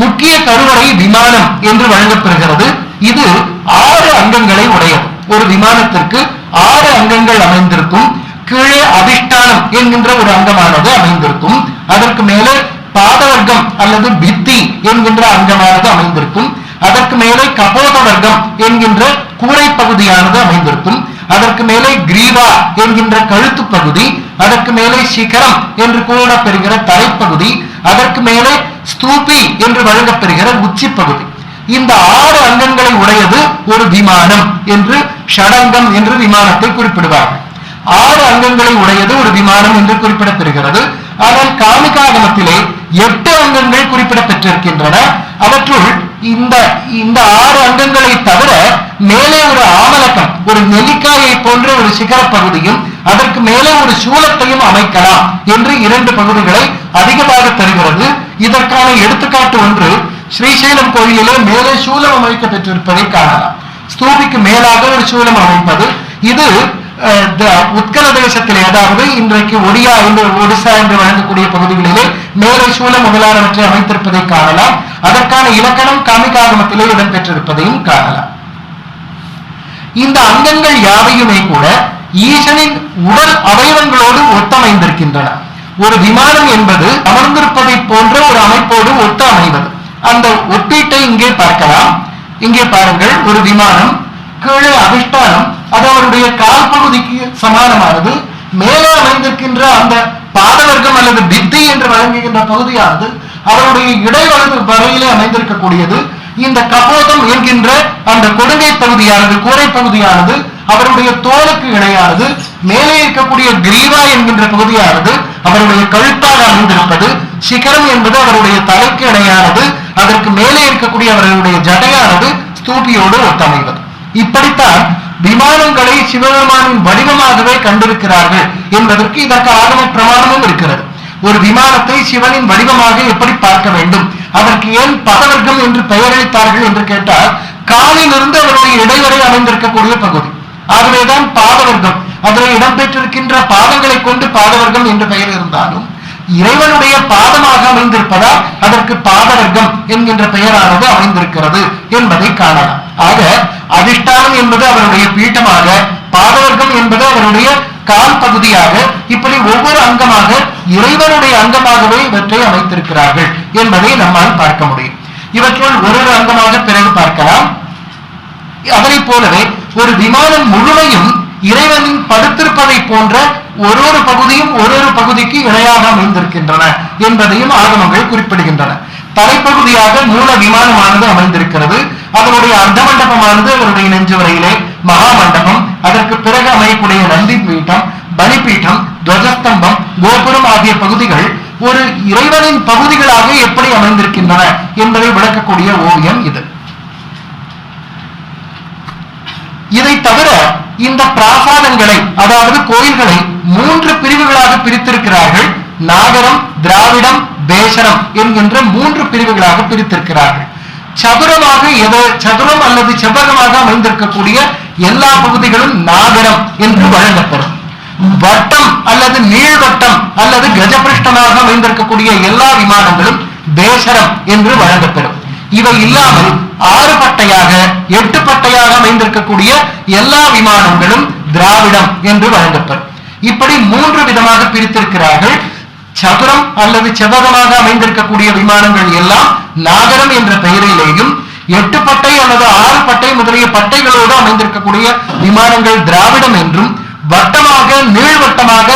முக்கிய கருவறை விமானம் என்று வழங்கப்பெறுகிறது. இது 6 அங்கங்களை உடையது. ஒரு விமானத்திற்கு 6 அங்கங்கள் அமைந்திருக்கும். கீழே அதிஷ்டானம் என்கின்ற ஒரு அங்கமானது அமைந்திருக்கும். அதற்கு மேலே பாதவர்க்கம் அல்லது பித்தி என்கின்ற அங்கமானது அமைந்திருக்கும். அதற்கு மேலே கபோத வர்க்கம் என்கின்ற கூரை பகுதியானது அமைந்திருக்கும். அதற்கு மேலே கிரீவா என்கின்ற கழுத்து பகுதி, அதற்கு மேலே சிகரம் என்று கூறப்பெறுகிற தலைப்பகுதி, அதற்கு மேலே ஸ்தூபி என்று வழங்கப்பெறுகிற உச்சி பகுதி. இந்த 6 அங்கங்களை உடையது ஒரு விமானம் என்று ஷடங்கம் என்று விமானத்தை குறிப்பிடுவார்கள். 6 அங்கங்களை உடையது ஒரு விமானம் என்று குறிப்பிடப்பெறுகிறது. ஆனால் காமிகாகமத்திலே 8 அங்கங்கள் குறிப்பிடப்பெற்றிருக்கின்றன. அவற்றுள் இந்த 6 அங்கங்களை தவிர மேலே ஒரு ஆமலகம், ஒரு நெல்லிக்காயை போன்ற ஒரு சிகர பகுதியும் அதற்கு மேலே ஒரு சூலத்தையும் அமைக்கலாம் என்று 2 பகுதிகளை அதிகமாக தருகிறது. இதற்கான எடுத்துக்காட்டு ஒன்று ஸ்ரீசைலம் கோயிலிலே மேலே சூலம் அமைக்க பெற்றிருப்பதை காணலாம். ஸ்தூபிக்கு மேலாக ஒரு சூலம் அமைப்பது இது உத்கல தேசத்திலே, அதாவது இன்றைக்கு ஒடியா என்று ஒடிசா என்று வழங்கக்கூடிய பகுதிகளிலே மேலே சூலம் முதலானவற்றை அமைத்திருப்பதை காணலாம். அதற்கான இலக்கணம் காமிகாகமத்திலே இடம்பெற்றிருப்பதையும் காணலாம். இந்த அங்கங்கள் யாவையுமே கூட ஈசனின் உடல் அவயவங்களோடு ஒத்தமைந்திருக்கின்றன. ஒரு விமானம் என்பது அமர்ந்திருப்பதை போன்ற ஒரு அமைப்போடு ஒத்த அமைவது. அந்த ஒப்பீட்டை இங்கே பார்க்கலாம். இங்கே பாருங்கள், ஒரு விமானம், கீழே அதிஷ்டானம், அது அவருடைய கால் பகுதிக்கு சமானமானது. மேலே அமைந்திருக்கின்ற அந்த பாதவர்க்கம் அல்லது பித்தி என்று வழங்குகின்ற பகுதியானது அவருடைய இடைவலது வரையிலே அமைந்திருக்கக்கூடியது. இந்த கபோதம் என்கின்ற அந்த கொடுங்கை பகுதியானது, கூரை பகுதியானது அவருடைய தோலுக்கு இணையானது. மேலே இருக்கக்கூடிய கிரீவா என்கின்ற பகுதியானது அவருடைய கழுத்தாக அமைந்திருப்பது. சிகரம் என்பது அவருடைய தலைக்கு இணையானது. அதற்கு மேலே இருக்கக்கூடிய அவர்களுடைய ஜடையானது ஸ்தூபியோடு ஒத்தமைவது. இப்படித்தான் விமானங்களை சிவபெருமானின் வடிவமாகவே கண்டிருக்கிறார்கள் என்பதற்கு இதற்கு ஆகம பிரமாணமும் இருக்கிறது. ஒரு விமானத்தை சிவனின் வடிவமாக எப்படி பார்க்க வேண்டும், அதற்கு ஏன் பதவர்க்கம் என்று பெயரளித்தார்கள் என்று கேட்டால், காலிலிருந்து அவருடைய இடைவரை அமைந்திருக்கக்கூடிய பகுதி, ஆகவேதான் பாதவர்க்கம். அதில் இடம்பெற்றிருக்கின்ற பாதங்களை கொண்டு பாதவர்க்கம் என்று பெயர் இருந்தாலும் இறைவனுடைய பாதமாக அமைந்திருப்பதால் அதற்கு பாதவர்க்கம் என்கின்ற பெயரானது அமைந்திருக்கிறது என்பதை காணலாம். ஆக அதிஷ்டானம் என்பது அவருடைய பீட்டமாக, பாதவர்க்கம் என்பது அவருடைய கால் பகுதியாக, இப்படி ஒவ்வொரு அங்கமாக இறைவனுடைய அங்கமாகவே இவற்றை அமைத்திருக்கிறார்கள் என்பதை நம்மால் பார்க்க முடியும். இவற்றுள் ஒரு அங்கமாக பிறகு பார்க்கலாம். அதனை போலவே ஒரு விமானம் முழுமையும் இறைவனின் படுத்திருப்பதை போன்ற ஒரு பகுதியும் ஒரு பகுதிக்கு இணையாக அமைந்திருக்கின்றன என்பதையும் ஆகமங்கள் குறிப்பிடுகின்றன. தலைப்பகுதியாக மூல விமானமானது அமைந்திருக்கிறது. அதனுடைய அர்த்த மண்டபமானது அவருடைய நெஞ்சு வரையிலே மகா மண்டபம், அதற்கு பிறகு அமையக்கூடிய நந்தி பீட்டம், பலிபீட்டம், துவஜஸ்தம்பம், கோபுரம் ஆகிய பகுதிகள் ஒரு இறைவனின் பகுதிகளாக எப்படி அமைந்திருக்கின்றன என்பதை விளக்கக்கூடிய ஓவியம் இது. இதை தவிர இந்த பிராசாதங்களை, அதாவது கோயில்களை 3 பிரிவுகளாக பிரித்திருக்கிறார்கள். நாகரம், திராவிடம், பேசரம் என்கின்ற 3 பிரிவுகளாக பிரித்திருக்கிறார்கள். சதுரமாக சதுரம் அல்லது செவ்வகமாக அமைந்திருக்கக்கூடிய எல்லா பகுதிகளும் நாகரம் என்று வழங்கப்படும். வட்டம் அல்லது நீள்வட்டம் அல்லது கஜபிருஷ்டமாக அமைந்திருக்கக்கூடிய எல்லா விமானங்களும் பேசரம் என்று வழங்கப்படும். இவை இல்லாமல் 6 பட்டையாக 8 பட்டையாக அமைந்திருக்கக்கூடிய எல்லா விமானங்களும் திராவிடம் என்று வழங்கப்படும். இப்படி 3 விதமாக பிரித்திருக்கிறார்கள். சதுரம் அல்லது செவ்வகமாக அமைந்திருக்கக்கூடிய விமானங்கள் எல்லாம் நாகரம் என்ற பெயரிலேயும், 8 பட்டை அல்லது 6 பட்டை முதலிய பட்டைகளோடு அமைந்திருக்கக்கூடிய விமானங்கள் திராவிடம் என்றும், வட்டமாக நீள்வட்டமாக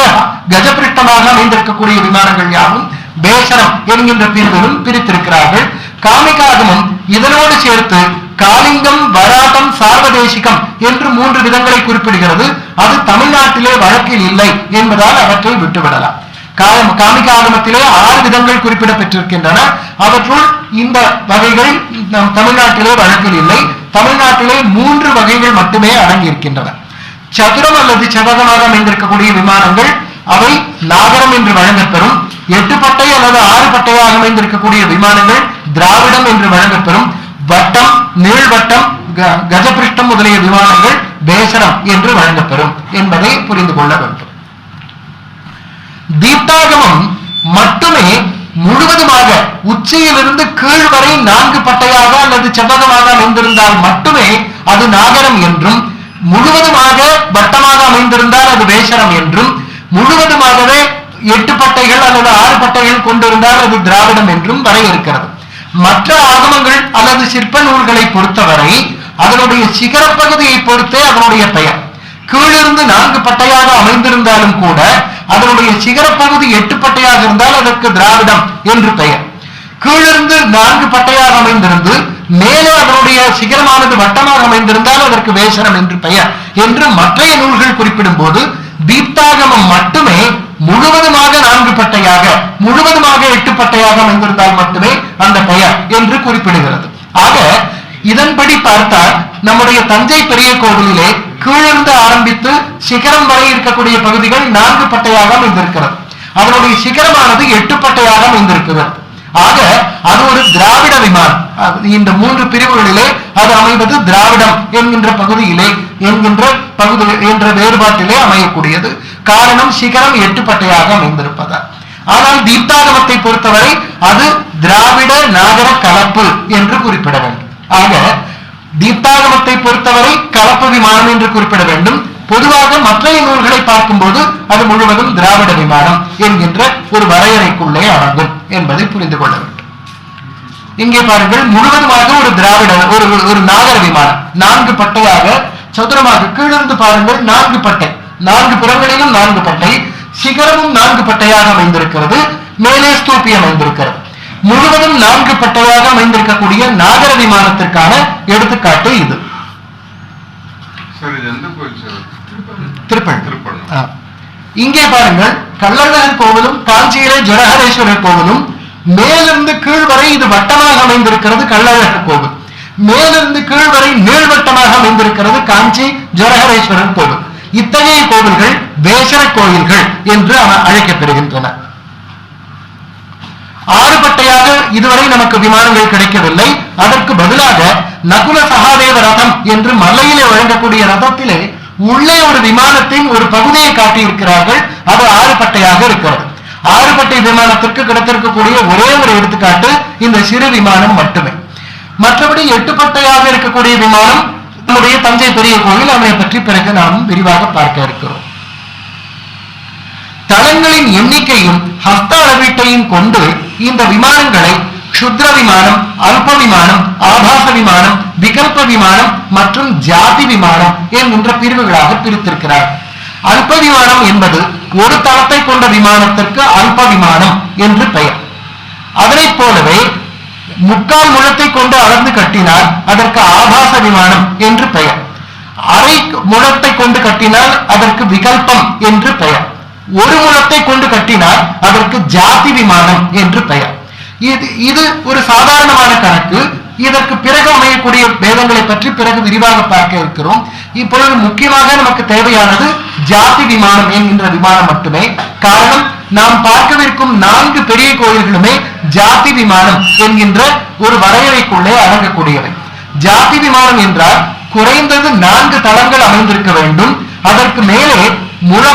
கஜபிருஷ்டமாக அமைந்திருக்கக்கூடிய விமானங்கள் யாவும் பேசரம் என்கின்ற பிரிவிலும் பிரித்திருக்கிறார்கள். காமிகாகமம் இதனோடு சேர்த்து காலிங்கம், வராட்டம், சார்வதேசிகம் என்று 3 விதங்களை குறிப்பிடுகிறது. அது தமிழ்நாட்டிலே வழக்கில் இல்லை என்பதால் அவற்றை விட்டுவிடலாம். காமிகாகமத்திலே 6 விதங்கள் குறிப்பிடப்பட்டிருக்கின்றன. அவற்றுள் இந்த வகைகள் நம் தமிழ்நாட்டிலே வழக்கில் இல்லை. தமிழ்நாட்டிலே 3 வகைகள் மட்டுமே அடங்கியிருக்கின்றன. சதுரம் அல்லது செவ்வகமாக அமைந்திருக்கக்கூடிய விமானங்கள் அவை நாகரம் என்று வழங்கப்பெறும். 8 பட்டை அல்லது 6 பட்டையாக அமைந்திருக்கக்கூடிய விமானங்கள் திராவிடம் என்று வழங்கப்பெறும். வட்டம், நீள்வட்டம், கஜபிருஷ்டம் முதலிய விமானங்கள் பேசரம் என்று வழங்கப்பெறும் என்பதை புரிந்து கொள்ள வேண்டும். தீப்தாகமம் மட்டுமே முழுவதுமாக உச்சியிலிருந்து கீழ் வரை 4 பட்டையாக அல்லது செவ்வகமாக அமைந்திருந்தால் மட்டுமே அது நாகரம் என்றும், முழுவதுமாக வட்டமாக அமைந்திருந்தால் அது பேசரம் என்றும், முழுவதுமாகவே 8 பட்டைகள் அல்லது 6 பட்டைகள் கொண்டிருந்தால் அது திராவிடம் என்றும் வரையறுக்கிறது. மற்ற ஆகமங்கள் அல்லது சிற்ப நூல்களை பொறுத்தவரை அதனுடைய சிகர பகுதியை பொறுத்தே அதனுடைய பெயர். கீழிருந்து 4 பட்டையாக அமைந்திருந்தாலும் கூட அதனுடைய சிகர பகுதி 8 பட்டையாக இருந்தால் அதற்கு திராவிடம் என்று பெயர். கீழிருந்து 4 பட்டையாக அமைந்திருந்து மேலே அதனுடைய சிகரமானது வட்டமாக அமைந்திருந்தால் அதற்கு வேசரம் என்று பெயர் என்று மற்றைய நூல்கள் குறிப்பிடும் போது, தீப்தாகமம் மட்டுமே முழுவதுமாக 4 பட்டையாக, முழுவதுமாக 8 பட்டையாக அமைந்திருந்தால் மட்டுமே அந்த பெயர் என்று குறிப்பிடுகிறது. ஆக இதன்படி பார்த்தால் நம்முடைய தஞ்சை பெரிய கோவிலிலே கீழிருந்து ஆரம்பித்து சிகரம் வரை இருக்கக்கூடிய பகுதிகள் 4 பட்டையாக அமைந்திருக்கிறது. அதனுடைய சிகரமானது 8 பட்டையாக அமைந்திருக்கிறது. ஆக அது ஒரு திராவிட விமானம். இந்த 3 பிரிவுகளிலே அது அமைவது திராவிடம் என்கின்ற பகுதியிலே என்ற வேறுபாட்டிலே அமையக்கூடியது. காரணம் சிகரம் 8 பட்டையாக அமைந்திருப்பதால். ஆனால் தீப்தாகமத்தை பொறுத்தவரை அது திராவிட நாகர கலப்பு என்று குறிப்பிட வேண்டும். ஆக தீப்தாகமத்தை பொறுத்தவரை கலப்பு விமானம் என்று குறிப்பிட வேண்டும். பொதுவாக மற்ற நூல்களை பார்க்கும்போது அது முழுவதும் திராவிட விமானம் என்கின்ற ஒரு வரையறைக்குள்ளே அடங்கும் என்பதை புரிந்து கொள்ள வேண்டும். இங்கே பாருங்கள், முழுவதுமாக ஒரு திராவிட ஒரு நாகர விமானம் 4 பட்டையாக சதுரமாக கீழிருந்து பாருங்கள், 4 பட்டை, 4 புறங்களிலும் 4 பட்டை, சிகரமும் 4 பட்டையாக அமைந்திருக்கிறது, மேலே ஸ்தூபி அமைந்திருக்கிறது. முழுவதும் 4 பட்டையாக அமைந்திருக்கக்கூடிய நாகர விமானத்திற்கான எடுத்துக்காட்டு இது. திருப்பணம். இங்கே பாருங்கள், கள்ளழகர் கோவிலும் காஞ்சியிலே ஜொரஹரேஸ்வரர் கோவிலும் மேலிருந்து கீழ் வரை இது வட்டமாக அமைந்திருக்கிறது. கள்ளழகர் கோவில் மேலிருந்து கீழ் வரை நீள்வட்டமாக அமைந்திருக்கிறது. காஞ்சி ஜொரஹரேஸ்வரர் கோவில். இத்தகைய கோவில்கள் வேசர கோயில்கள் என்று அழைக்கப்படுகின்றன. 6 பட்டையாக இதுவரை நமக்கு விமானங்கள் கிடைக்கவில்லை. அதற்கு பதிலாக நகுல சகாதேவ ரதம் என்று மலையிலே வழங்கக்கூடிய ரதத்திலே உள்ளே ஒரு விமானத்தின் ஒரு பகுதியை காட்டியிருக்கிறார்கள். அது 6 பட்டையாக இருக்கிறது. 6 பட்டை விமானத்திற்கு கிடைத்திருக்கக்கூடிய ஒரே ஒரு எடுத்துக்காட்டு இந்த சிறு விமானம் மட்டுமே. மற்றபடி 8 பட்டையாக இருக்கக்கூடிய விமானம் நம்முடைய தஞ்சை பெரிய கோவில். அவரை பற்றி பிறகு நாம் விரிவாக பார்க்க இருக்கிறோம். தளங்களின் எண்ணிக்கையும் ஹஸ்த அளவீட்டையும் கொண்டு இந்த விமானங்களை க்ஷுத்ர விமானம், அல்ப விமானம், ஆபாச விமானம், விகல்ப விமானம் மற்றும் ஜாதி விமானம் என்கின்ற பிரிவுகளாக பிரித்திருக்கிறார். அல்ப விமானம் என்பது ஒரு தளத்தை கொண்ட விமானத்திற்கு அல்ப விமானம் என்று பெயர். அதனைப் போலவே 3/4 முழத்தை கொண்டு அளந்து கட்டினால் அதற்கு ஆபாச விமானம் என்று பெயர். அரை முழத்தை கொண்டு கட்டினால் அதற்கு விகல்பம் என்று பெயர். 1 முழத்தை கொண்டு கட்டினால் அதற்கு ஜாதி விமானம் என்று பெயர். இது ஒரு சாதாரணமான கணக்கு. இதற்கு பிறகு அமையக்கூடிய பேதங்களை பற்றி பிறகு விரிவாக பார்க்க இருக்கிறோம். இப்பொழுது முக்கியமாக நமக்கு தேவையானது ஜாதி விமானம் என்கின்ற விமானம் மட்டுமே. காரணம், நாம் பார்க்கவிருக்கும் 4 பெரிய கோயில்களுமே ஜாதி விமானம் என்கின்ற ஒரு வரையறைக்குள்ளே அடங்கக்கூடியவை. ஜாதி விமானம் என்றால் குறைந்தது 4 தளங்கள் அமைந்திருக்க வேண்டும். அதற்கு மேலே முழு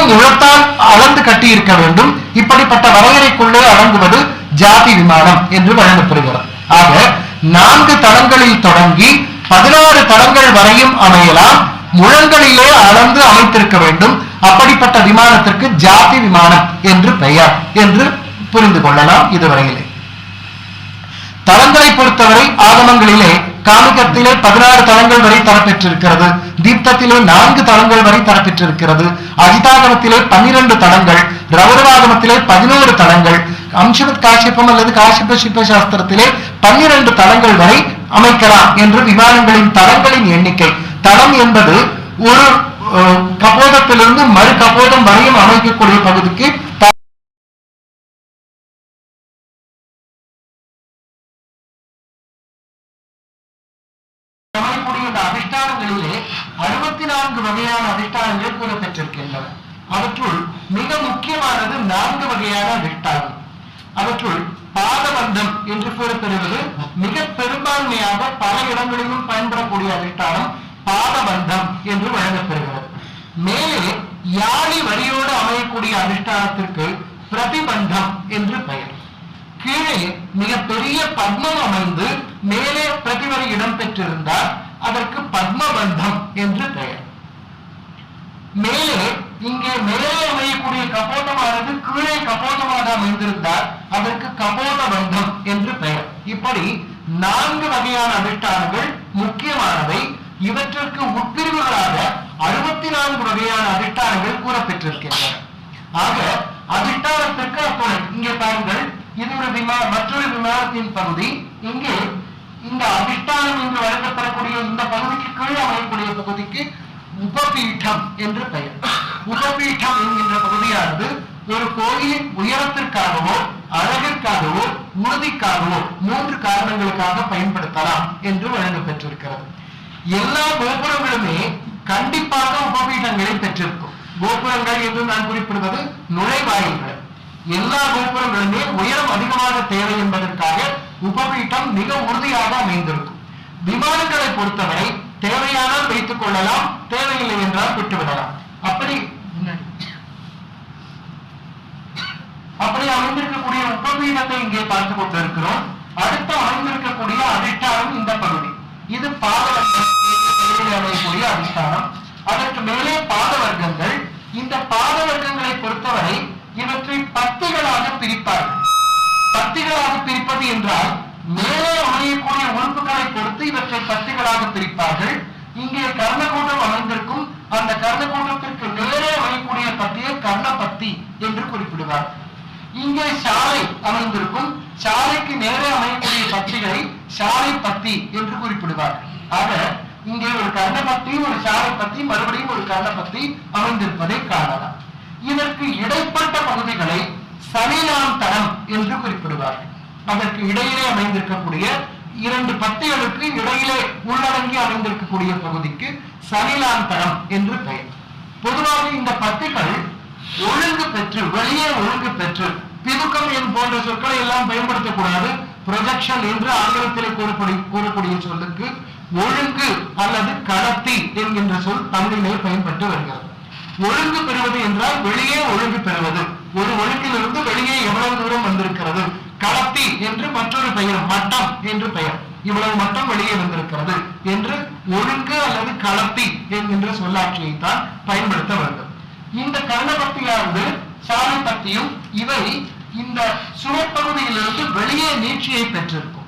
முழத்தால் அளந்து கட்டி இருக்க வேண்டும். இப்படிப்பட்ட வரையறைக்குள்ளே அடங்குவது ஜாதி விமானம் என்று வழங்கப்படுகிறது. ஆக 4 தளங்களில் தொடங்கி 16 தளங்கள் வரையும் அமையலாம். முழங்களிலே அளந்து அமைத்திருக்க வேண்டும். அப்படிப்பட்ட விமானத்திற்கு ஜாதி விமானம் என்று பெயர் என்று புரிந்து கொள்ளலாம். இதுவரையிலே தளங்களை பொறுத்தவரை ஆகமங்களிலே காமிகத்திலே 16 தளங்கள் வரை தரப்பெற்றிருக்கிறது. தீப்தத்திலே 4 தளங்கள் வரை தரப்பெற்றிருக்கிறது. அஜிதாகமத்திலே 12 தளங்கள், ரௌரவாகமத்திலே 11 தளங்கள், அம்சவத் காஷ்யபம் அல்லது காஷ்யப சிற்ப சாஸ்திரத்திலே 12 தளங்கள் வரை அமைக்கலாம் என்று விமானங்களின் தளங்களின் எண்ணிக்கை. தளம் என்பது ஒரு கபோதத்திலிருந்து மறு கபோதம் வரையும் அமைக்கக்கூடிய பகுதிக்கு அதிஷ்டானங்களிலே 64 வகையான அதிஷ்டானங்கள் கூறப்பெற்றிருக்கின்றன. அவற்றுள் மிக முக்கியமானது 4 வகையான அதிஷ்டானம். அவற்றுள் பாதபந்தம் என்று கூறப்பெறுவது மிக பெரும்பான்மையாக பல இடங்களிலும் பயன்படக்கூடிய அதிஷ்டானம் பாதபந்தம் என்று வழங்கப்பெறுகிறது. மேலே யாழி வரியோடு அமையக்கூடிய அதிஷ்டானத்திற்கு பிரதிபந்தம் என்று பெயர். கீழே மிக பெரிய பத்மம் அமைந்து மேலே பிரதிவரி இடம் பெற்றிருந்தால் அதற்கு பத்மபந்தம் என்று பெயர். மேலே இங்கே மேலே அமையக்கூடிய கபோதமானது கீழே கபோதமாக அமைந்திருந்தால் அதற்கு கபோதபந்தம் என்று பெயர். இப்படி 4 வகையான அதிஷ்டானங்கள் முக்கியமானவை. இவற்றிற்கு உட்பிரிவுகளாக 64 வகையான அதிஷ்டானங்கள் கூறப்பெற்றிருக்கின்றன. ஆக அதிஷ்டானத்திற்கு அப்பொழுது இங்கே பாருங்கள், இது ஒரு மற்றொரு விமானத்தின் பகுதி. இங்கே இந்த அதிஷ்டானம் என்று வழங்கப்படக்கூடிய இந்த பகுதிக்கு கீழே அமையக்கூடிய பகுதிக்கு உபபீட்டம் என்று பெயர். உபபீட்டம் என்கின்ற பகுதியானது ஒரு கோயிலின் உயரத்திற்காகவோ அழகிற்காகவோ உறுதிக்காகவோ 3 காரணங்களுக்காக பயன்படுத்தலாம் என்று வழங்கப்பெற்றிருக்கிறது. எல்லா கோபுரங்களுமே கண்டிப்பாக உபபீடங்களை பெற்றிருக்கும். கோபுரங்கள் என்று நான் குறிப்பிடுவது நுழைவாயில்கள். எல்லா கோபுரங்களுமே உயரம் அதிகமாக தேவை என்பதற்காக உபபீடம் மிக உறுதியாக அமைந்திருக்கும். விமானங்களை பொறுத்தவரை தேவையானால் வைத்துக் கொள்ளலாம், தேவையில்லை என்றால் விட்டுவிடலாம். அப்படி அமைந்திருக்கக்கூடிய உபபீடத்தை இங்கே பார்த்துக் கொண்டிருக்கிறோம். அடுத்து அமைந்திருக்கக்கூடிய அதிஷ்டானம் இந்த பகுதி. இது பாதவர்க்கம் அமையக்கூடிய அதிஷ்டானம். அதற்கு மேலே பாதவர்க்கங்கள். இந்த பாதவர்க்கங்களை பொறுத்தவரை இவற்றை பத்திகளாக பிரிப்பார்கள். பத்திகளாக பிரிப்பது என்றால் மேலே அமையக்கூடிய உறுப்புகளை பொறுத்து இவற்றை பத்திகளாக பிரிப்பார்கள். இங்கே கர்ணகூட்டம் அமைந்திருக்கும். அந்த கர்ணகூட்டத்திற்கு நேரே அமையக்கூடிய பத்தியை கர்ணபத்தி என்று குறிப்பிடுவார். இங்கே சாலை அமைந்திருக்கும். சாலைக்கு நேரே அமையக்கூடிய பத்திகளை சாலை பத்தி என்று குறிப்பிடுவார். ஆக இங்கே ஒரு கர்ணபத்தி, ஒரு சாலை பத்தி, மறுபடியும் ஒரு கர்ணபத்தி அமைந்திருப்பதை காணலாம். இதற்கு இடைப்பட்ட பகுதிகளை சனிலாந்தரம் என்று குறிப்பிடுவார்கள். அதற்கு இடையிலே அமைந்திருக்கக்கூடிய இரண்டு பத்திகளுக்கு இடையிலே உள்ளடங்கி அமைந்திருக்கக்கூடிய பகுதிக்கு சனிலாந்தரம் என்று பெயர். பொதுவாக இந்த பத்திகள் ஒழுங்கு பெற்று, வெளியே ஒழுங்கு பெற்று, பிதுக்கம் என் போன்ற சொற்களை எல்லாம் பயன்படுத்தக்கூடாது. ப்ரொஜெக்ஷன் என்று ஆங்கிலத்தில் கூறக்கூடிய சொல்லுக்கு ஒழுங்கு அல்லது கடத்தி என்கின்ற சொல் தமிழிலே பயன்பட்டு வருகிறது. ஒழுங்கு பெறுவது என்றால் வெளியே ஒழுங்கு பெறுவது. ஒரு ஒழுங்கிலிருந்து வெளியே எவ்வளவு தூரம் வந்திருக்கிறது. கடத்தி என்று மற்றொரு பெயர், மட்டம் என்று பெயர். இவ்வளவு மட்டம் வெளியே வந்திருக்கிறது என்று ஒழுங்கு அல்லது கடத்தி என்கின்ற சொல்லாட்சியை தான் பயன்படுத்த வேண்டும். இந்த கர்ணபத்தியானது சாலை பத்தியும் இவை இந்த சுவப்பகுதியிலிருந்து வெளியே நீட்சியை பெற்றிருக்கும்.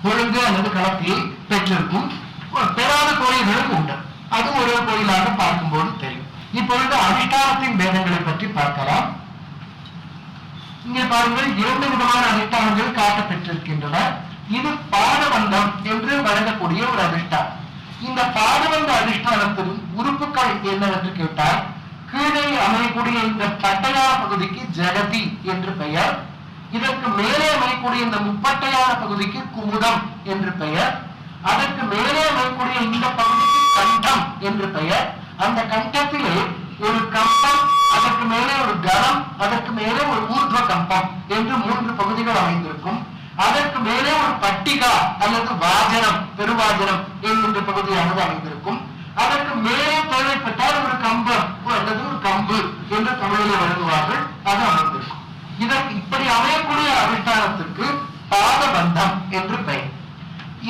ஒழுங்கு அல்லது கடத்தியை பெற்றிருக்கும். பெறாத கோயில்களும் உண்டு. அது ஒரு கோயிலாக பார்க்கும்போது தெரியும். இப்பொழுது அதிஷ்டானத்தின் பேதங்களை பற்றி பார்க்கலாம். இங்கே பாருங்கள், இரண்டு விதமான அதிஷ்டானங்கள் காட்டப்பெற்றிருக்கின்றன. இது பாதவந்தம் என்று வழங்கக்கூடிய ஒரு அதிஷ்டானம். இந்த பாதவந்த அதிஷ்டானத்தின் உறுப்புகள் என்னவென்று கேட்டால், கீழே அமையக்கூடிய இந்த பட்டையான பகுதிக்கு ஜெகதி என்று பெயர். இதற்கு மேலே அமையக்கூடிய இந்த முப்பட்டையான பகுதிக்கு குமுதம் என்று பெயர். அதற்கு மேலே அமையக்கூடிய இந்த பகுதிக்கு கண்டம் என்று பெயர். அந்த கண்டத்திலே ஒரு கம்பம், அதற்கு மேலே ஒரு கணம், அதற்கு மேலே ஒரு ஊர்ಧ್ವ கம்பம் என்று மூன்று பகுதிகள் அமைந்திருக்கும். அதற்கு மேலே ஒரு பட்டிகா அல்லது வாஜனம், பெருவாஜனம் என்கின்ற பகுதியானது அமைந்திருக்கும். அதற்கு மேலே தேவைப்பட்டால் ஒரு கம்பம் அல்லது ஒரு கம்பு என்று தமிழில் வழங்குவார்கள். அது அமைந்திருக்கும். இதற்கு இப்படி அமையக்கூடிய அதிஷ்டானத்திற்கு பாதபந்தம் என்று பெயர்.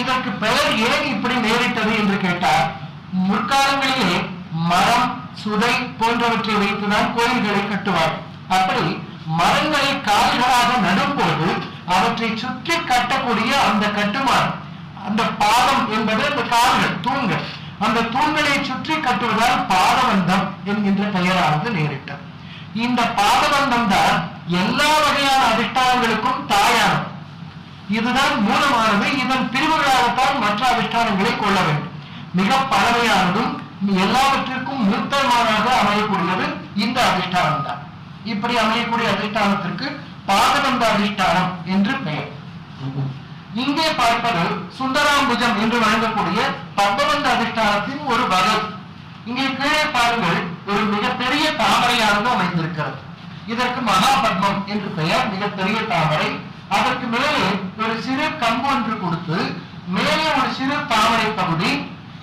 இதற்கு பெயர் ஏன் இப்படி நேரிட்டது என்று கேட்டால், முற்காலங்களிலே மரம், சுதை போன்றவற்றை வைத்துதான் கோயில்களை கட்டுவார்கள். அப்படி மரங்களை கால்களாக நடும்போது அவற்றை சுற்றி கட்டக்கூடிய அந்த கட்டுமானம், அந்த பாதம் என்பது அந்த கால்கள், தூண்கள், அந்த தூண்களை சுற்றி கட்டுவதால் பாதபந்தம் என்கின்ற பெயரானது நேரிட்டது. இந்த பாதபந்தம் தான் எல்லா வகையான அதிஷ்டானங்களுக்கும் தாயானது. இதுதான் மூலமானது. இதன் பிரிவுகளாகத்தான் மற்ற அதிஷ்டானங்களை கொள்ள வேண்டும். மிக பழமையானதும் எல்லாவற்றிற்கும் மூத்தமானதாக அமையக்கூடியது இந்த அதிஷ்டானம் தான். இப்படி அமையக்கூடிய அதிஷ்டானத்திற்கு பாதபந்த அதிஷ்டானம் என்று பெயர். இங்கே பார்ப்பது சுந்தராம்புஜம் என்று வழங்கக்கூடிய பத்மபந்த அதிஷ்டானத்தின் ஒரு வகை. இங்கே கீழே பாருங்கள், ஒரு மிகப்பெரிய தாமரையானது அமைந்திருக்கிறது. இதற்கு மகாபத்மம் என்று பெயர். மிகப்பெரிய தாமரை. அதற்கு மேலே ஒரு சிறு கம்பு ஒன்று கொடுத்து மேலே ஒரு சிறு தாமரை பகுதி,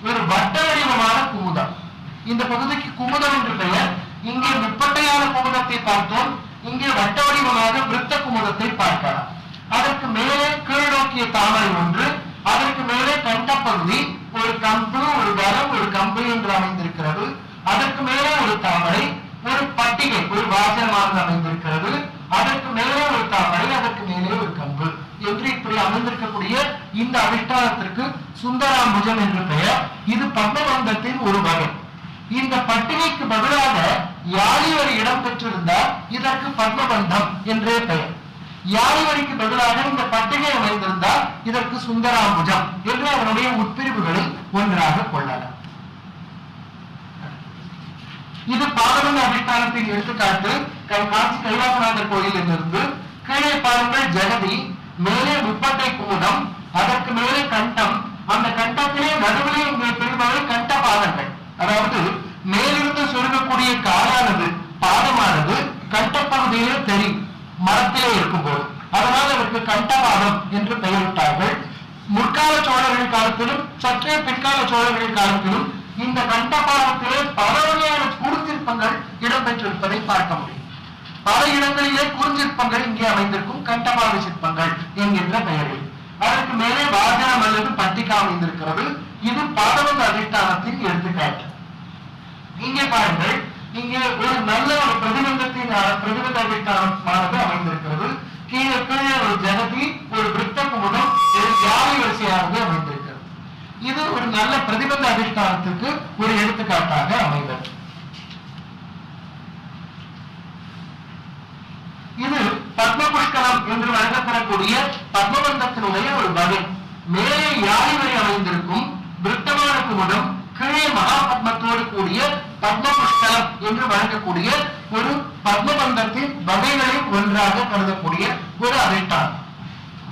ஒரு வட்ட வடிவமான குமுதம். இந்த பகுதிக்கு குமுதம் என்று பெயர். இங்கே முப்பட்டையான குமுதத்தை பார்த்தோம். இங்கே வட்ட வடிவமாக விருத்த குமுதத்தை பார்க்கலாம். அதற்கு மேலே கீழ் நோக்கிய தாமரை ஒன்று, அதற்கு மேலே கண்டப்பகுதி, ஒரு கம்பு, ஒரு கரம், ஒரு கம்பு என்று அமைந்திருக்கிறது. அதற்கு மேலே ஒரு தாமரை, ஒரு பட்டிகை, ஒரு வாசனமாக அமைந்திருக்கிறது. அதற்கு மேலே ஒரு தாமரை, அதற்கு மேலே ஒரு கம்பு என்று இப்படி அமைந்திருக்கக்கூடிய இந்த அதிஷ்டானத்திற்கு சுந்தராம்புஜம் என்று பெயர். இது பத்மபந்தத்தின் ஒரு வகை. இந்த பட்டிகைக்கு பதிலாக யாழிவரி இடம் பெற்றிருந்தால் இதற்கு பத்மபந்தம் என்றே பெயர். யாழிவரிக்கு பதிலாக இந்த பட்டிகை அமைந்திருந்தால் இதற்கு சுந்தராம்புஜம் என்று அதனுடைய உட்பிரிவுகளில் ஒன்றாக கொள்ளலாம். இது பாதபந்த அதிஷ்டானத்தின் எடுத்துக்காட்டு. காஞ்சி கைலாசநாதர் கோயிலில் இருந்து கீழே பாருங்கள், ஜெகதி, மேலே முப்பட்டை குமுதம், அதற்கு மேலே கண்டம், அந்த கண்டத்திலே நடுவிலே பிரிவுகள் கண்ட பாதங்கள். அதாவது மேலிருந்து சொருகக்கூடிய காலானது பாதமானது கண்டப்பகுதியிலே தெரியும் மரத்திலே இருக்கும்போது, அதனால் அதற்கு கண்டபாதம் என்று பெயரிட்டார்கள். முற்கால சோழர்கள் காலத்திலும் சற்றே பிற்கால சோழர்கள் காலத்திலும் இந்த கண்டபாதத்திலே பல வகையான குறுஞ்சிற்பங்கள் இடம்பெற்றிருப்பதை பார்க்க முடியும். பல இடங்களிலே குறுஞ்சிற்பங்கள் இங்கே அமைந்திருக்கும் கண்டபாத சிற்பங்கள் என்கின்ற பெயரில். அதற்கு மேலே வாகனம் அல்லது பட்டிகா அமைந்திருக்கிறது. இது பாதவந்த அதிஷ்டானத்தின் எடுத்துக்காட்டு. இங்கே பாருங்கள், இங்கே ஒரு நல்ல ஒரு பிரதிபந்த அதிஷ்டானமானது அமைந்திருக்கிறது. கீழே ஒரு ஜெகதி, ஒரு விருத்த குமுதம், ஒரு யானை வரிசையானது அமைந்திருக்கிறது. இது ஒரு நல்ல பிரதிபந்த அதிஷ்டானத்திற்கு ஒரு எடுத்துக்காட்டாக அமைந்தது. இது பத்ம புஷ்கலம் என்று வழங்கப்படக்கூடிய பத்மபந்தத்தினுடைய ஒரு வகை. மேலே யானை வரை அமைந்திருக்கும் விருத்தமான குமுதம், கீழே மகாபத்மத்தோடு கூடிய பத்ம புஷ்கலம் என்று வழங்கக்கூடிய ஒரு பத்மபந்தத்தின் வகைகளில் ஒன்றாக கருதக்கூடிய ஒரு அதிஷ்டானம்.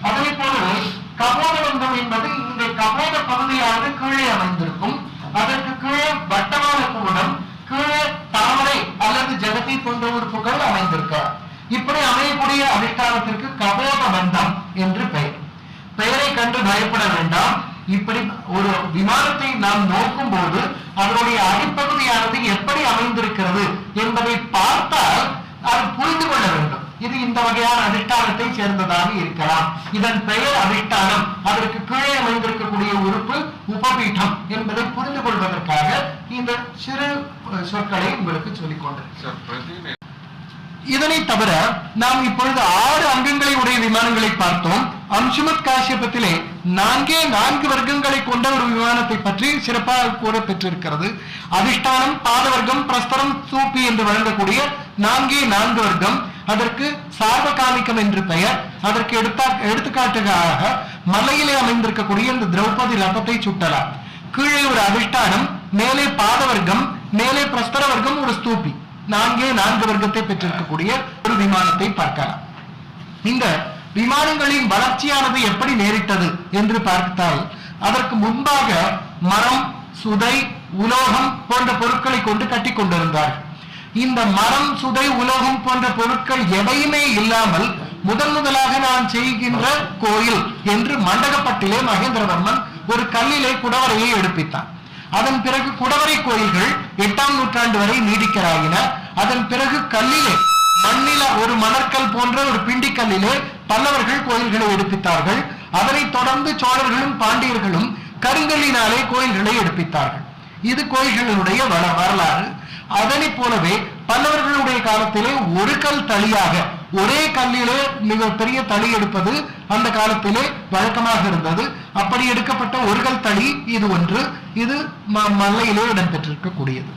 அதே போலவே கபோத பந்தம் என்பது இந்த கபோத பகுதியானது கீழே அமைந்திருக்கும். அதற்கு கீழே வட்டமான குமுதம், கீழே தாமரை அல்லது ஜெகதி போன்ற உறுப்புகள் அமைந்திருக்க. இப்படி அமையக்கூடிய அதிஷ்டானத்திற்கு கபோத பந்தம் என்று பெயர். பெயரை கண்டு பயப்பட வேண்டாம். இப்படி ஒரு விமானத்தை நாம் நோக்கும் போது அதனுடைய அடிப்பகுதியானது எப்படி அமைந்திருக்கிறது என்பதை பார்த்தால் அது புரிந்து கொள்ள வேண்டும். இது இந்த வகையான அதிஷ்டானத்தை சேர்ந்ததாக இருக்கலாம். இதன் பெயர் அதிஷ்டானம், அதற்கு கீழே அமைந்திருக்கக்கூடிய உறுப்பு உபபீடம் என்பதை புரிந்து கொள்வதற்காக இந்த சிறு சொற்களை உங்களுக்கு சொல்லிக் கொண்டிருக்கிறேன். இதனை தவிர நாம் இப்பொழுது 6 அங்கங்களை உடைய விமானங்களை பார்த்தோம். அம்சுமத் காஷ்யபத்திலே 4 வர்க்கங்களை கொண்ட ஒரு விமானத்தை பற்றி சிறப்பாக கூற பெற்றிருக்கிறது. அதிஷ்டானம், பாதவர்க்கம், பிரஸ்தரம், சூப்பி என்று வழங்கக்கூடிய 4 வர்க்கம். அதற்கு சார்வகாமிகம் என்று பெயர். அதற்கு எடுத்துக்காட்டுகளாக மலையிலே அமைந்திருக்கக்கூடிய இந்த திரௌபதி ரதத்தை சுட்டலாம். கீழே ஒரு அதிஷ்டானம், மேலே பாதவர்க்கம், மேலே பிரஸ்தர வர்க்கம், ஒரு ஸ்தூபி. 4 வர்க்கத்தை பெற்றிருக்கக்கூடிய ஒரு விமானத்தை பார்க்கலாம். இந்த விமானங்களின் வளர்ச்சியானது எப்படி நேரிட்டது என்று பார்த்தால், அதற்கு முன்பாக மரம், சுதை, உலோகம் போன்ற பொருட்களை கொண்டு கட்டி கொண்டிருந்தார்கள். இந்த மரம், சுதை, உலோகம் போன்ற பொருட்கள் எதையுமே இல்லாமல் முதலாக நான் செய்கின்ற கோயில் என்று மண்டகப்பட்டிலே மகேந்திரவர்மன் ஒரு கல்லிலே குடவரையை எடுப்பித்தான். அதன் பிறகு குடவரை கோயில்கள் 8ஆம் நூற்றாண்டு வரை நீடிக்கலாயின. அதன் பிறகு கல்லிலே, மண்ணில ஒரு மணற்கல் போன்ற ஒரு பிண்டிக்கல்லிலே பல்லவர்கள் கோயில்களை எடுப்பித்தார்கள். அதனைத் தொடர்ந்து சோழர்களும் பாண்டியர்களும் கருங்கல்லினாலே கோயில்களை எடுப்பித்தார்கள். இது கோயில்களுடைய வரலாறு. அதனை போலவே பல்லவர்களுடைய காலத்திலே ஒரு கல் தளியாக, ஒரே கல்லிலே மிக பெரிய தளி எடுப்பது அந்த காலத்திலே வழக்கமாக இருந்தது. அப்படி எடுக்கப்பட்ட ஒரு கல் தளி இது ஒன்று. இது மல்லையிலே இடம்பெற்றிருக்கக்கூடியது.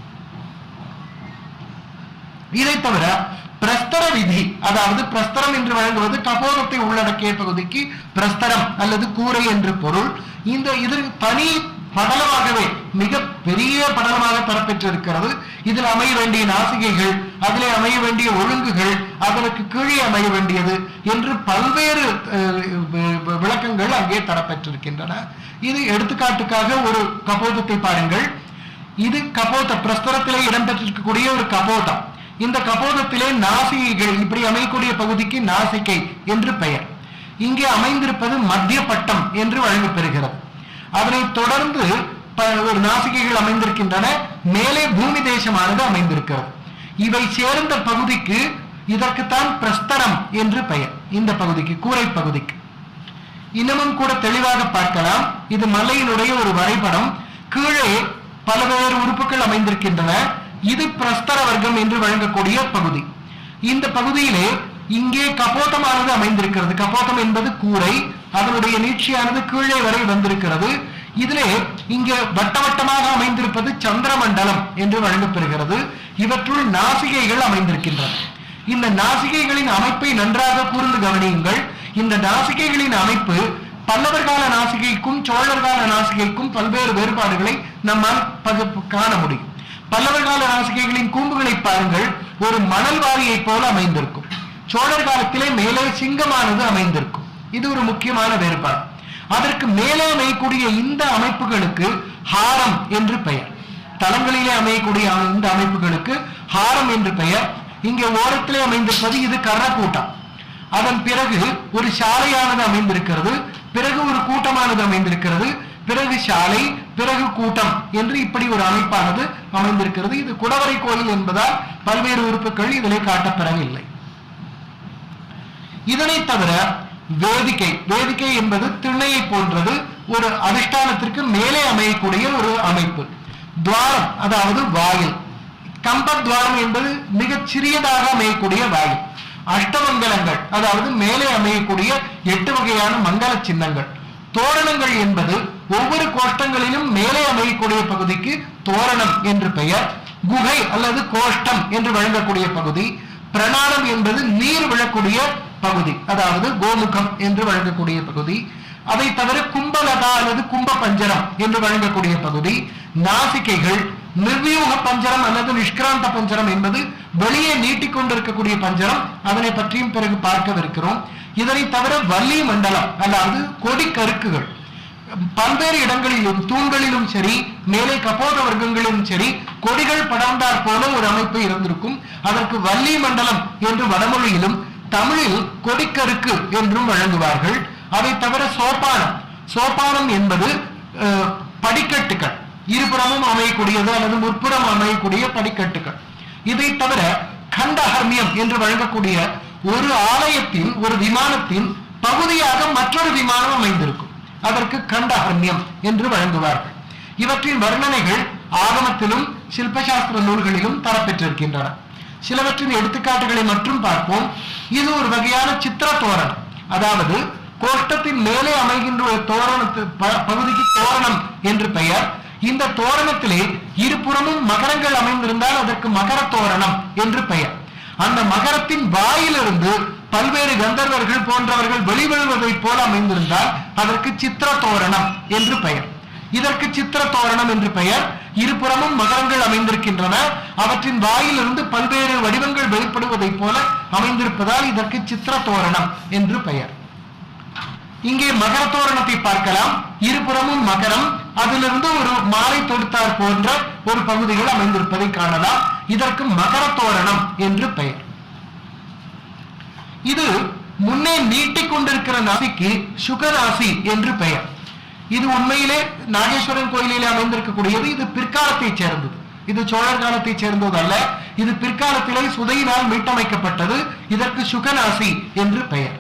இதை தவிர பிரஸ்தர விதி, அதாவது பிரஸ்தரம் என்று வழங்குவது கபோதத்தை உள்ளடக்கிய பகுதிக்கு பிரஸ்தரம் அல்லது கூரை என்று பொருள். இது தனி படலமாகவே மிக பெரிய படலமாக தரப்பெற்றிருக்கிறது. இதில் அமைய வேண்டிய நாசிகைகள், அதிலே அமைய வேண்டிய ஒழுங்குகள், அதற்கு கீழே அமைய வேண்டியது என்று பல்வேறு விளக்கங்கள் அங்கே தரப்பெற்றிருக்கின்றன. இது எடுத்துக்காட்டுக்காக ஒரு கபோதத்தை பாருங்கள். இது கபோத பிரஸ்தரத்திலே இடம்பெற்றிருக்கக்கூடிய ஒரு கபோதம். இந்த கபோதத்திலே நாசிகைகள் இப்படி அமையக்கூடிய பகுதிக்கு நாசிகை என்று பெயர். இங்கே அமைந்திருப்பது மத்திய பட்டம் என்று வழங்கப்பெறுகிறது. அதனை தொடர்ந்து ஒரு நாசிகைகள் அமைந்திருக்கின்றன. மேலே பூமி தேசமானது அமைந்திருக்கிறது. இவை சேர்ந்த பகுதிக்கு இதற்குத்தான் பிரஸ்தரம் என்று பெயர். இந்த பகுதிக்கு, கூரை பகுதிக்கு இன்னமும் கூட தெளிவாக பார்க்கலாம். இது மலையினுடைய ஒரு வரைபடம். கீழே பல்வேறு உறுப்புகள் அமைந்திருக்கின்றன. இது பிரஸ்தர வர்க்கம் என்று வழங்கக்கூடிய பகுதி. இந்த பகுதியிலே இங்கே கபோதமானது அமைந்திருக்கிறது. கபோதம் என்பது கூரை. அதனுடைய நீட்சியானது கீழே வரை வந்திருக்கிறது. இதிலே இங்கே வட்டவட்டமாக அமைந்திருப்பது சந்திரமண்டலம் என்று வழங்கப்பெறுகிறது. இவற்றுள் நாசிகைகள் அமைந்திருக்கின்றன. இந்த நாசிகைகளின் அமைப்பை நன்றாக கூர்ந்து கவனியுங்கள். இந்த நாசிகைகளின் அமைப்பு பல்லவர் கால நாசிகைக்கும் சோழர் கால நாசிகைக்கும் பல்வேறு வேறுபாடுகளை நம்மால் காண முடியும். பல்லவர் கால நாசிகைகளின் கூம்புகளை பாருங்கள், ஒரு மணல் வாரியை போல அமைந்திருக்கும். சோழர் காலத்திலே மேலே சிங்கமானது அமைந்திருக்கும். இது ஒரு முக்கியமான வேறுபாடு. அதற்கு மேலே அமையக்கூடிய இந்த அமைப்புகளுக்கு ஹாரம் என்று பெயர். தளங்களிலே அமையக்கூடிய இந்த அமைப்புகளுக்கு ஹாரம் என்று பெயர். இங்கே ஓரத்திலே அமைந்திருப்பது இது கர்ணக்கூட்டம். அதன் பிறகு ஒரு சாலையானது அமைந்திருக்கிறது, பிறகு ஒரு கூட்டமானது அமைந்திருக்கிறது, பிறகு சாலை, பிறகு கூட்டம் என்று இப்படி ஒரு அமைப்பானது அமைந்திருக்கிறது. இது குடவரை கோயில் என்பதால் பல்வேறு உறுப்புகள் இதிலே காட்டப்பெறவில்லை. இதனை தவிர வேதிக்கை, வேதிக்கை என்பது திண்ணையை போன்றது, ஒரு அதிஷ்டானத்திற்கு மேலே அமையக்கூடிய ஒரு அமைப்பு. துவாரம் அதாவது வாயில், கம்பத்வாரம் என்பது மிகச் சிறியதாக அமையக்கூடிய வாயில். அஷ்டமங்கலங்கள் அதாவது மேலே அமையக்கூடிய 8 வகையான மங்கள சின்னங்கள். தோரணங்கள் என்பது ஒவ்வொரு கோஷ்டங்களிலும் மேலே அமையக்கூடிய பகுதிக்கு தோரணம் என்று பெயர். குகை அல்லது கோஷ்டம் என்று வழங்கக்கூடிய பகுதி. பிரணாளம் என்பது நீர் விழக்கூடிய பகுதி, அதாவது கோமுகம் என்று வழங்கக்கூடிய பகுதி. அதை தவிர கும்பலதா அல்லது கும்ப பஞ்சரம் என்று வழங்கக்கூடிய பகுதி. நாசிகைகள், நிர்வியூக பஞ்சரம் அல்லது நிஷ்கிராந்த பஞ்சரம் என்பது வெளியே நீட்டிக்கொண்டிருக்கக்கூடிய பஞ்சரம், அதனை பற்றியும் பிறகு பார்க்கவிருக்கிறோம். இதனை தவிர வள்ளி மண்டலம் அதாவது கொடி கருக்குகள் பல்வேறு இடங்களிலும் தூண்களிலும் சரி, மேலே கபோத வர்க்கங்களிலும் சரி, கொடிகள் படர்ந்தாற் போல ஒரு அமைப்பு இருந்திருக்கும். அதற்கு வள்ளி மண்டலம் என்று வடமொழியிலும் தமிழில் கொடிக்கருக்கு என்றும் வழங்குவார்கள். அதை தவிர சோப்பானம், சோப்பானம் என்பது படிக்கட்டுகள், இருபுறமும் அமையக்கூடியது அல்லது முற்புறம் அமையக்கூடிய படிக்கட்டுகள். இதை தவிர கண்டஹர்மியம் என்று வழங்கக்கூடிய ஒரு ஆலயத்தின் ஒரு விமானத்தின் பகுதியாக மற்றொரு விமானம் அமைந்திருக்கும், அதற்கு கண்டஹர்மியம் என்று வழங்குவார்கள். இவற்றின் வர்ணனைகள் ஆகமத்திலும் சில்பசாஸ்திர நூல்களிலும் தரப்பெற்றிருக்கின்றன. சிலவற்றின் எடுத்துக்காட்டுகளை மட்டும் பார்ப்போம். இது ஒரு வகையான சித்திர தோரணம், அதாவது கோஷ்டத்தின் மேலே அமைகின்ற ஒரு தோரணத்து பகுதிக்கு தோரணம் என்று பெயர். இந்த தோரணத்திலே இருபுறமும் மகரங்கள் அமைந்திருந்தால் அதற்கு மகர தோரணம் என்று பெயர். அந்த மகரத்தின் வாயிலிருந்து பல்வேறு கந்தர்வர்கள் போன்றவர்கள் வெளிவருவதை போல அமைந்திருந்தால் அதற்கு சித்திர தோரணம் என்று பெயர். இதற்கு சித்திர தோரணம் என்று பெயர். இருபுறமும் மகரங்கள் அமைந்திருக்கின்றன, அவற்றின் வாயிலிருந்து பல்வேறு வடிவங்கள் வெளிப்படுவதை போல அமைந்திருப்பதால் இதற்கு சித்திர தோரணம் என்று பெயர். இங்கே மகர தோரணத்தை பார்க்கலாம். இருபுறமும் மகரம், அதிலிருந்து ஒரு மாலை தொடுத்தார் போன்ற ஒரு பகுதிகள் அமைந்திருப்பதை காணலாம். இதற்கு மகர தோரணம் என்று பெயர். இது முன்னே நீட்டிக் கொண்டிருக்கிற நாசிக்கு சுகநாசி என்று பெயர். இது உண்மையிலே நாகேஸ்வரன் கோயிலிலே அமைந்திருக்கக்கூடியது. இது பிற்காலத்தை சேர்ந்தது, இது சோழர் காலத்தை சேர்ந்தது அல்ல. இது பிற்காலத்திலே சுதையினால் மீட்டமைக்கப்பட்டது. இதற்கு சுகநாசி என்று பெயர்.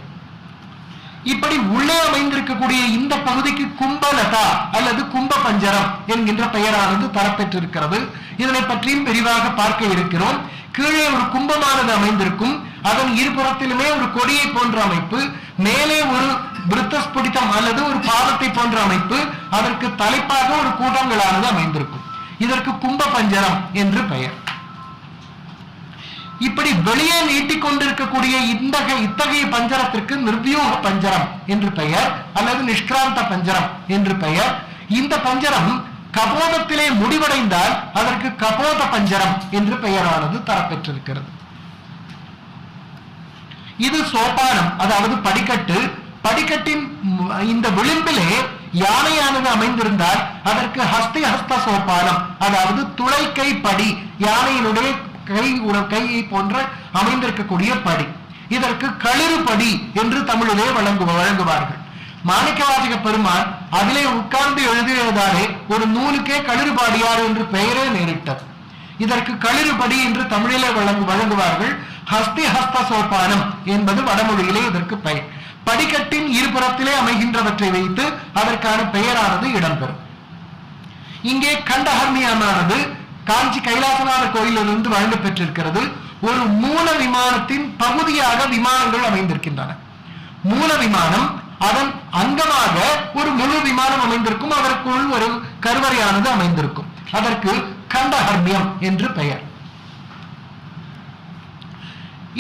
இப்படி உள்ளே அமைந்திருக்கக்கூடிய இந்த பகுதிக்கு கும்பலதா அல்லது கும்ப பஞ்சரம் என்கின்ற பெயரானது தரப்பெற்றிருக்கிறது. இதனை பற்றியும் விரிவாக பார்க்க இருக்கிறோம். கீழே ஒரு கும்பமானது அமைந்திருக்கும், அதன் இருபுறத்திலுமே ஒரு கொடியை போன்ற அமைப்பு, மேலே ஒரு விருத்தஸ்புடிதம் அல்லது ஒரு பாதத்தை போன்ற அமைப்பு, அதற்கு தலைப்பாக ஒரு கூட்டங்களானது அமைந்திருக்கும். இதற்கு கும்ப பஞ்சரம் என்று பெயர். இப்படி வெளியே நீட்டிக் கொண்டிருக்கக்கூடிய இத்தகைய பஞ்சரத்திற்கு நிர்வியூக பஞ்சரம் என்று பெயர் அல்லது நிஷ்கிராந்த பஞ்சரம் என்று பெயர். இந்த பஞ்சரம் கபோதத்திலே முடிவடைந்தால் அதற்கு கபோத பஞ்சரம் என்று பெயரானது தரப்பெற்றிருக்கிறது. இது சோபானம் அதாவது படிக்கட்டு. படிக்கட்டின் இந்த விளிம்பிலே யானையானது அமைந்திருந்தால் அதற்கு ஹஸ்தி ஹஸ்த சோபானம் அதாவது துளைக்கை படி, யானையினுடைய கையை போன்ற அமைந்திருக்கக்கூடிய படி. இதற்கு களிறு படி என்று தமிழிலே வழங்குவார்கள். மாணிக்கவாசக பெருமான் அதிலே உட்கார்ந்து எழுதியதாலே ஒரு நூலுக்கே களிறுபாடியார் என்று பெயரே நேரிட்டது. இதற்கு களிறுபடி என்று தமிழிலே வழங்குவார்கள். ஹஸ்தி ஹஸ்த சோபானம் என்பது வடமொழியிலே இதற்கு பெயர். படிக்கட்டின் இருபுறத்திலே அமைகின்றவற்றை வைத்து அதற்கான பெயரானது இடம்பெறும். இங்கே கண்டஹர்மியமானது காஞ்சி கைலாசநாதர் கோயிலிருந்து வழங்க பெற்றிருக்கிறது. ஒரு மூல விமானத்தின் பகுதியாக விமானங்கள் அமைந்திருக்கின்றன. மூல விமானம், அதன் அங்கமாக ஒரு முழு விமானம் அமைந்திருக்கும், அதற்குள் ஒரு கருவறையானது அமைந்திருக்கும். அதற்கு கண்டஹர்மியம் என்று பெயர்.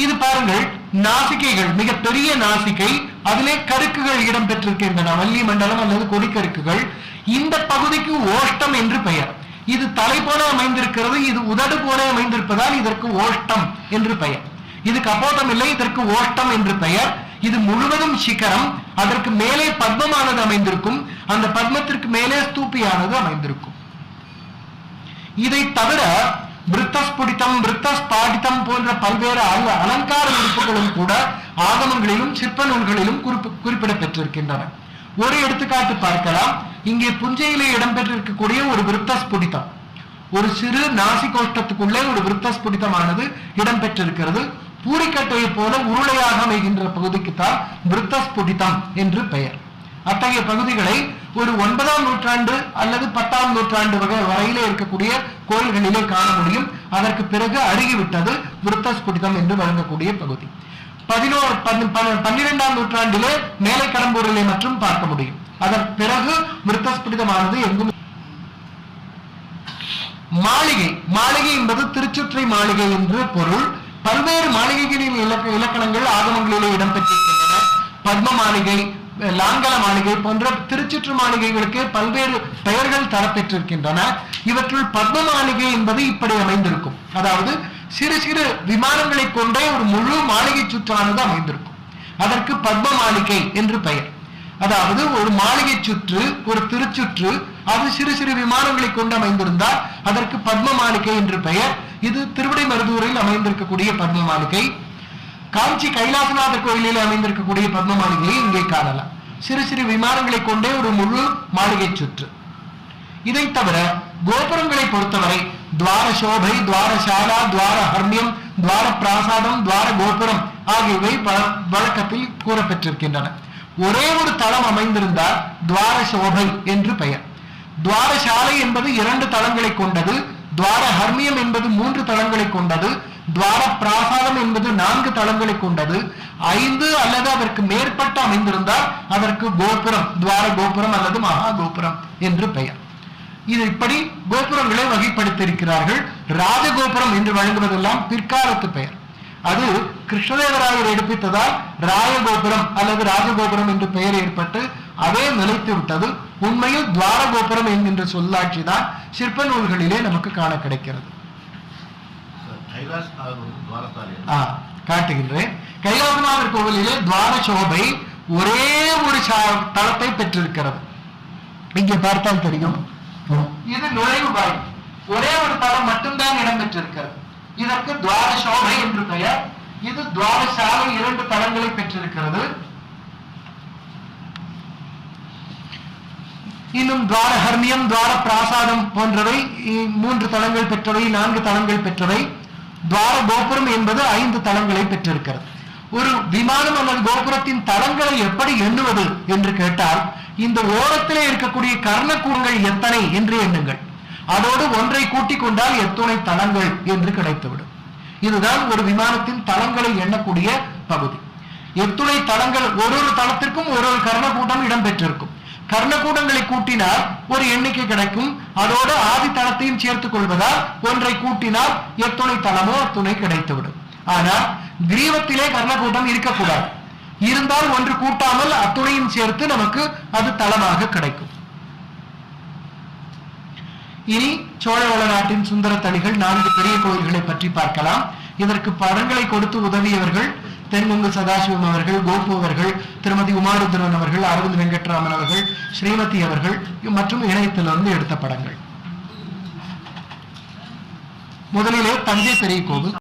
இது பாருங்கள், நாசிகைகள், மிக பெரிய நாசிகை, அதிலே கருக்குகள் இடம் பெற்றிருக்கின்றன, வள்ளி மண்டலம் அல்லது கொடிக்கருக்குகள். இந்த பகுதிக்கு ஓஷ்டம் என்று பெயர். இது தலை போல அமைந்திருக்கிறது, இது உதடு போல அமைந்திருப்பதால் இதற்கு ஓஷ்டம் என்று பெயர். இது கபோதம் இல்லை, இதற்கு ஓஷ்டம் என்று பெயர். இது முழுவதும் சிகரம், அதற்கு மேலே பத்மமானது அமைந்திருக்கும், அந்த பத்மத்திற்கு மேலே ஸ்தூபியானது அமைந்திருக்கும். இதை தவிர விருத்தஸ்புடிதம், விருத்தஸ்பாடிதம் போன்ற பல்வேறு அலங்கார உறுப்புகளும் கூட ஆகமங்களிலும் சிற்ப நூல்களிலும் குறிப்பிட பெற்றிருக்கின்றன. ஒரு எடுத்துக்காட்டு பார்க்கலாம். இங்கே புஞ்சையிலே இடம்பெற்றிருக்கக்கூடிய ஒரு விருத்தஸ்புடிதம், ஒரு சிறு நாசி கோஷ்டத்துக்குள்ளே ஒரு விருத்தஸ்புடிதமானது இடம்பெற்றிருக்கிறது. பூரிக்கட்டையை போல உருளையாக அமைகின்ற பகுதிக்குத்தான் விருத்தஸ்புடிதம் என்று பெயர். அத்தகைய பகுதிகளை ஒரு 9ஆம் நூற்றாண்டு அல்லது 10ஆம் நூற்றாண்டு வரையிலே இருக்கக்கூடிய கோயில்களிலே காண முடியும். அதற்கு பிறகு அருகிவிட்டது விருத்தஸ்புடிதம் என்று வழங்கக்கூடிய பகுதி. 12ஆம் நூற்றாண்டிலே மேலை கடம்பூரிலே மற்றும் பார்க்க முடியும். அதற்கு பிறகு விருத்தஸ்புடிதமானது எங்கும். மாளிகை, மாளிகை என்பது திருச்சுற்றை மாளிகை என்று பொருள். பல்வேறு மாளிகைகளின் இலக்கணங்கள் ஆகமங்களிலே இடம்பெற்றிருக்கின்றன. பத்ம மாளிகை, லாங்கல மாளிகை போன்ற திருச்சுற்று மாளிகைகளுக்கு பல்வேறு பெயர்கள் தரப்பெற்றிருக்கின்றன. இவற்றுள் பத்ம மாளிகை என்பது இப்படி அமைந்திருக்கும். அதாவது சிறு சிறு விமானங்களை கொண்டே ஒரு முழு மாளிகை சுற்றானது அமைந்திருக்கும். அதற்கு பத்ம மாளிகை என்று பெயர். அதாவது ஒரு மாளிகை சுற்று, ஒரு திருச்சுற்று, அது சிறு சிறு விமானங்களை கொண்டு அமைந்திருந்தால் அதற்கு பத்ம மாளிகை என்று பெயர். இது திருவிடைமருதூரில் அமைந்திருக்கக்கூடிய பத்ம மாளிகை. காஞ்சி கைலாசநாதர் கோயிலில் அமைந்திருக்கக்கூடிய பத்ம மாளிகையை இங்கே காணலாம். சிறு சிறு விமானங்களை கொண்டே ஒரு முழு மாளிகை சுற்று. இதை தவிர கோபுரங்களை பொறுத்தவரை துவார சோபை, துவாரசாலா, துவார ஹர்மியம், துவார பிராசாதம், துவார கோபுரம் ஆகியவை வழக்கத்தில் கூறப்பெற்றிருக்கின்றன. ஒரே ஒரு தளம் அமைந்திருந்தால் துவார சோபை என்று பெயர். துவாரசாலை என்பது 2 தளங்களை கொண்டது. துவார ஹர்மியம் என்பது 3 தளங்களை கொண்டது. துவார பிராசாதம் என்பது 4 தளங்களை கொண்டது. 5 அல்லது அதற்கு மேற்பட்ட அமைந்திருந்தால் அதற்கு கோபுரம், துவார கோபுரம் அல்லது மகா கோபுரம் என்று பெயர். இது இப்படி கோபுரங்களை வகைப்படுத்தியிருக்கிறார்கள். ராஜகோபுரம் என்று வழங்குவதெல்லாம் பிற்காலத்து பெயர். அது கிருஷ்ணதேவராயர் எடுப்பித்ததால் ராயகோபுரம் அல்லது ராஜகோபுரம் என்று பெயர் ஏற்பட்டு அதே நிலைத்து விட்டது. உண்மையில் துவார கோபுரம் என்கின்ற சொல்லாட்சி தான் சிற்ப நூல்களிலே நமக்கு காண கிடைக்கிறது. காட்டுகின்றேன். கைலாசநாதர் கோவிலிலே துவார சோபை ஒரே ஒரு தளத்தை பெற்றிருக்கிறது. இங்கே பார்த்தால் தெரியும். இது நுழைவு வாயில், ஒரே ஒரு தளம் மட்டும்தான் இடம்பெற்றிருக்கிறது. இதற்கு துவார சோபை என்று பெயர். இது துவாரசாலை 2 தளங்களை பெற்றிருக்கிறது. இன்னும் துவார ஹர்மியம், துவார பிராசாதம் போன்றவை 3 தளங்கள் பெற்றவை, 4 தளங்கள் பெற்றவை. துவார கோபுரம் என்பது 5 தளங்களை பெற்றிருக்கிறது. ஒரு விமானம் அல்லது கோபுரத்தின் தளங்களை எப்படி எண்ணுவது என்று கேட்டால், இந்த ஓரத்திலே இருக்கக்கூடிய கர்ணக்கூடங்கள் எத்தனை என்று எண்ணுங்கள். அதோடு ஒன்றை கூட்டிக் கொண்டால் எத்துணை தளங்கள் என்று கிடைத்துவிடும். இதுதான் ஒரு விமானத்தின் தளங்களை எண்ணக்கூடிய பகுதி. எத்துணை தளங்கள், ஒரு தளத்திற்கும் ஒரு கர்ணக்கூட்டம் இடம்பெற்றிருக்கும். கர்ணக்கூடங்களை கூட்டினால் ஒரு எண்ணிக்கை கிடைக்கும். அதோடு ஆதி தளத்தையும் சேர்த்துக் கொள்வதால் ஒன்றை கூட்டினால் எத்துணை தளமோ அத்துணை கிடைத்துவிடும். ஆனால் கிரீவத்திலே கர்ணக்கூட்டம் இருக்கக்கூடாது. இருந்தால் ஒன்று கூட்டாமல் அத்துணையும் சேர்த்து நமக்கு அது தளமாக கிடைக்கும். இனி சோழவள நாட்டின் சுந்தர தளிகள் 4 பெரிய கோயில்களை பற்றி பார்க்கலாம். இதற்கு படங்களை கொடுத்து உதவியவர்கள் தென்முங்கு சதாசிவம் அவர்கள், கோபு அவர்கள், திருமதி உமாருத்ரன் அவர்கள், அரவிந்த் வெங்கட்ராமன் அவர்கள், ஸ்ரீமதி அவர்கள் மற்றும் இணையத்திலிருந்து எடுத்த படங்கள். முதலிலே தஞ்சை பெரிய கோவில்.